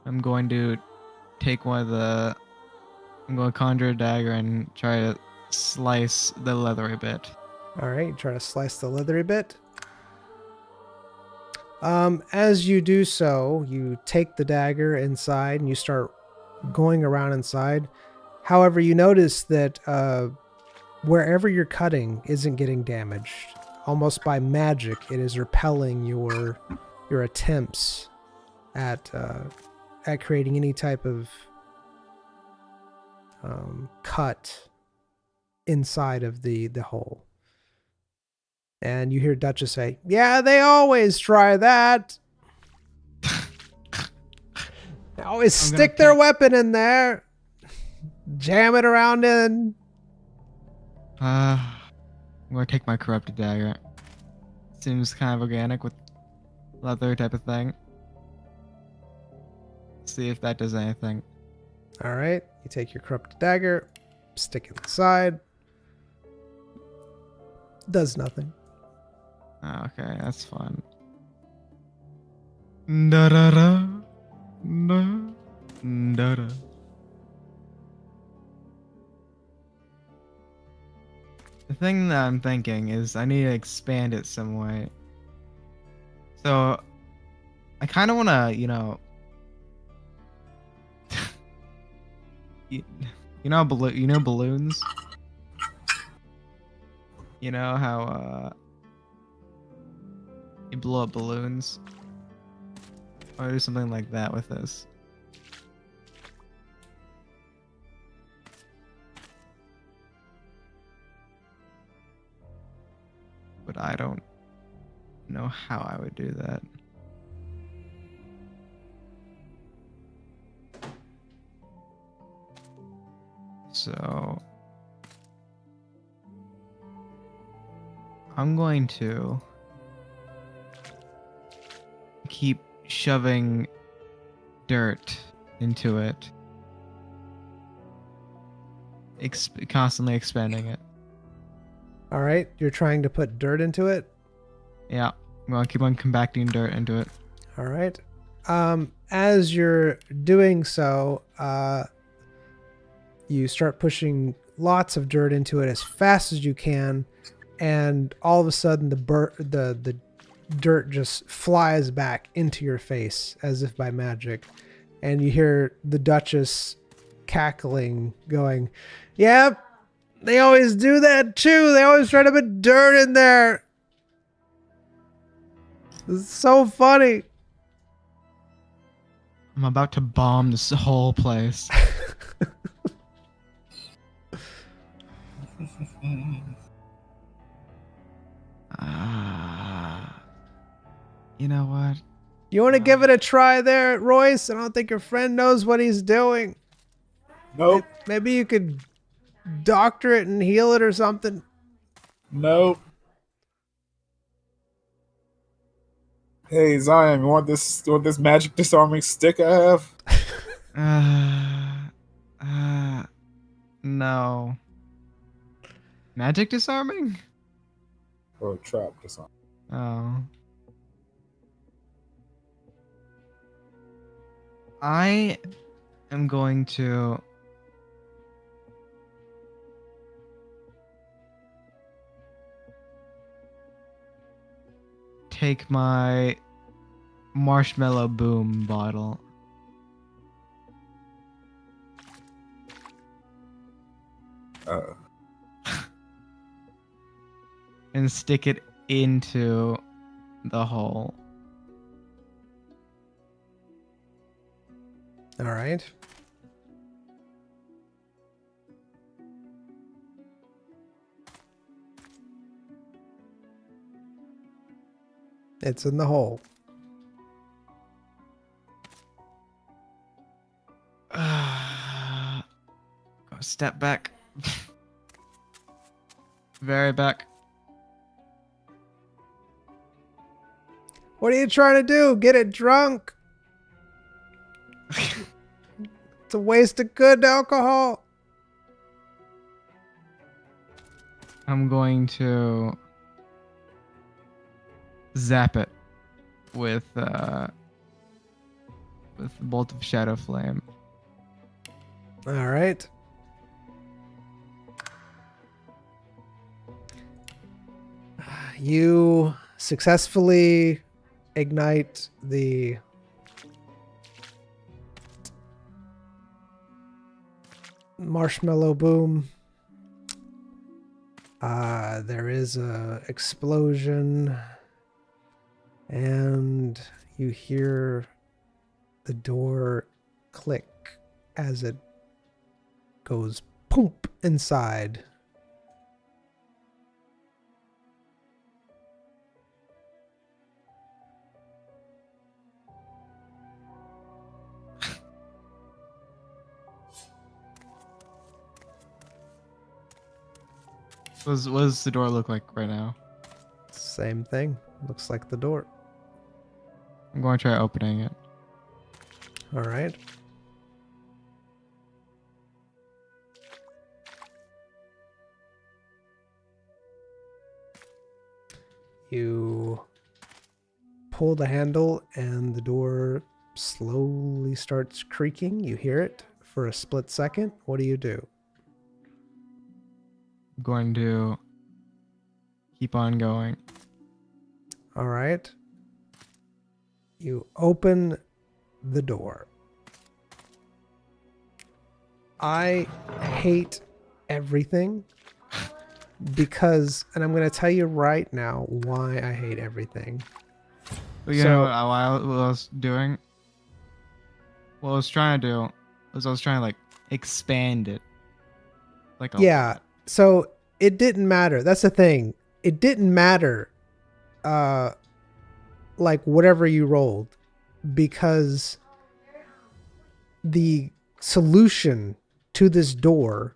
I'm going to take one of the. I'm going to conjure a dagger and try to slice the leathery bit. All right, try to slice the leathery bit. As you do so, you take the dagger inside and you start going around inside. However, you notice that wherever you're cutting isn't getting damaged. Almost by magic, it is repelling your attempts at creating any type of cut inside of the hole. And you hear Duchess say, "Yeah, they always try that. They always stick their weapon in there, jam it around in." I'm going to take my corrupted dagger. Seems kind of organic with leather type of thing. See if that does anything. All right, you take your corrupted dagger, stick it inside. Does nothing. Okay, that's fun. Da-da-da. Da-da. The thing that I'm thinking is I need to expand it some way. So I kind of want to, you know balloons? You know how you blow up balloons? Or do something like that with this. But I don't know how I would do that. So I'm going to keep shoving dirt into it, constantly expanding it. All right, you're trying to put dirt into it. Yeah, I'm going to keep on compacting dirt into it. All right. As you're doing so, you start pushing lots of dirt into it as fast as you can, and all of a sudden the dirt just flies back into your face as if by magic, and you hear the Duchess cackling, going, "Yep, They always do that too. They always try to put dirt in there. It's so funny. I'm about to bomb this whole place. You know what? You want to give it a try there, Royce? I don't think your friend knows what he's doing. Nope. Maybe you could doctor it and heal it or something. Nope. Hey Zion, you want this magic disarming stick I have? No. Magic disarming? Or trap disarming? Oh. I am going to take my marshmallow boom bottle. And stick it into the hole. All right. It's in the hole. Go step back. Very back. What are you trying to do? Get it drunk? It's a waste of good alcohol. I'm going to zap it with a bolt of shadow flame. All right. You successfully ignite the marshmallow boom. There is a explosion, and you hear the door click as it goes poop inside. What does the door look like right now? Same thing. Looks like the door. I'm going to try opening it. All right. You pull the handle and the door slowly starts creaking. You hear it for a split second. What do you do? I'm going to keep on going. All right. You open the door. I hate everything because, and I'm going to tell you right now why I hate everything. But you know what I was doing? What I was trying to do was I was trying to like expand it. Like Yeah. So it didn't matter. That's the thing. It didn't matter like whatever you rolled, because the solution to this door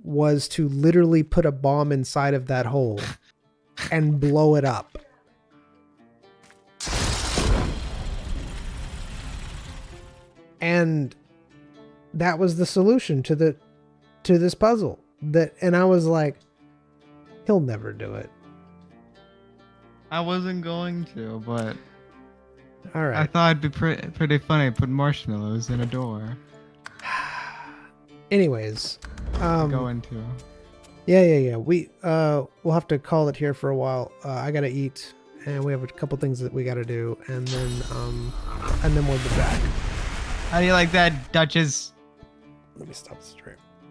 was to literally put a bomb inside of that hole and blow it up. And that was the solution to this puzzle. And I was like, he'll never do it. I wasn't going to, but All right. I thought it'd be pretty funny to put marshmallows in a door. Anyways, Go into. yeah. We'll have to call it here for a while. I gotta eat, and we have a couple things that we gotta do, and then we'll be back. How do you like that, Duchess? Let me stop the stream.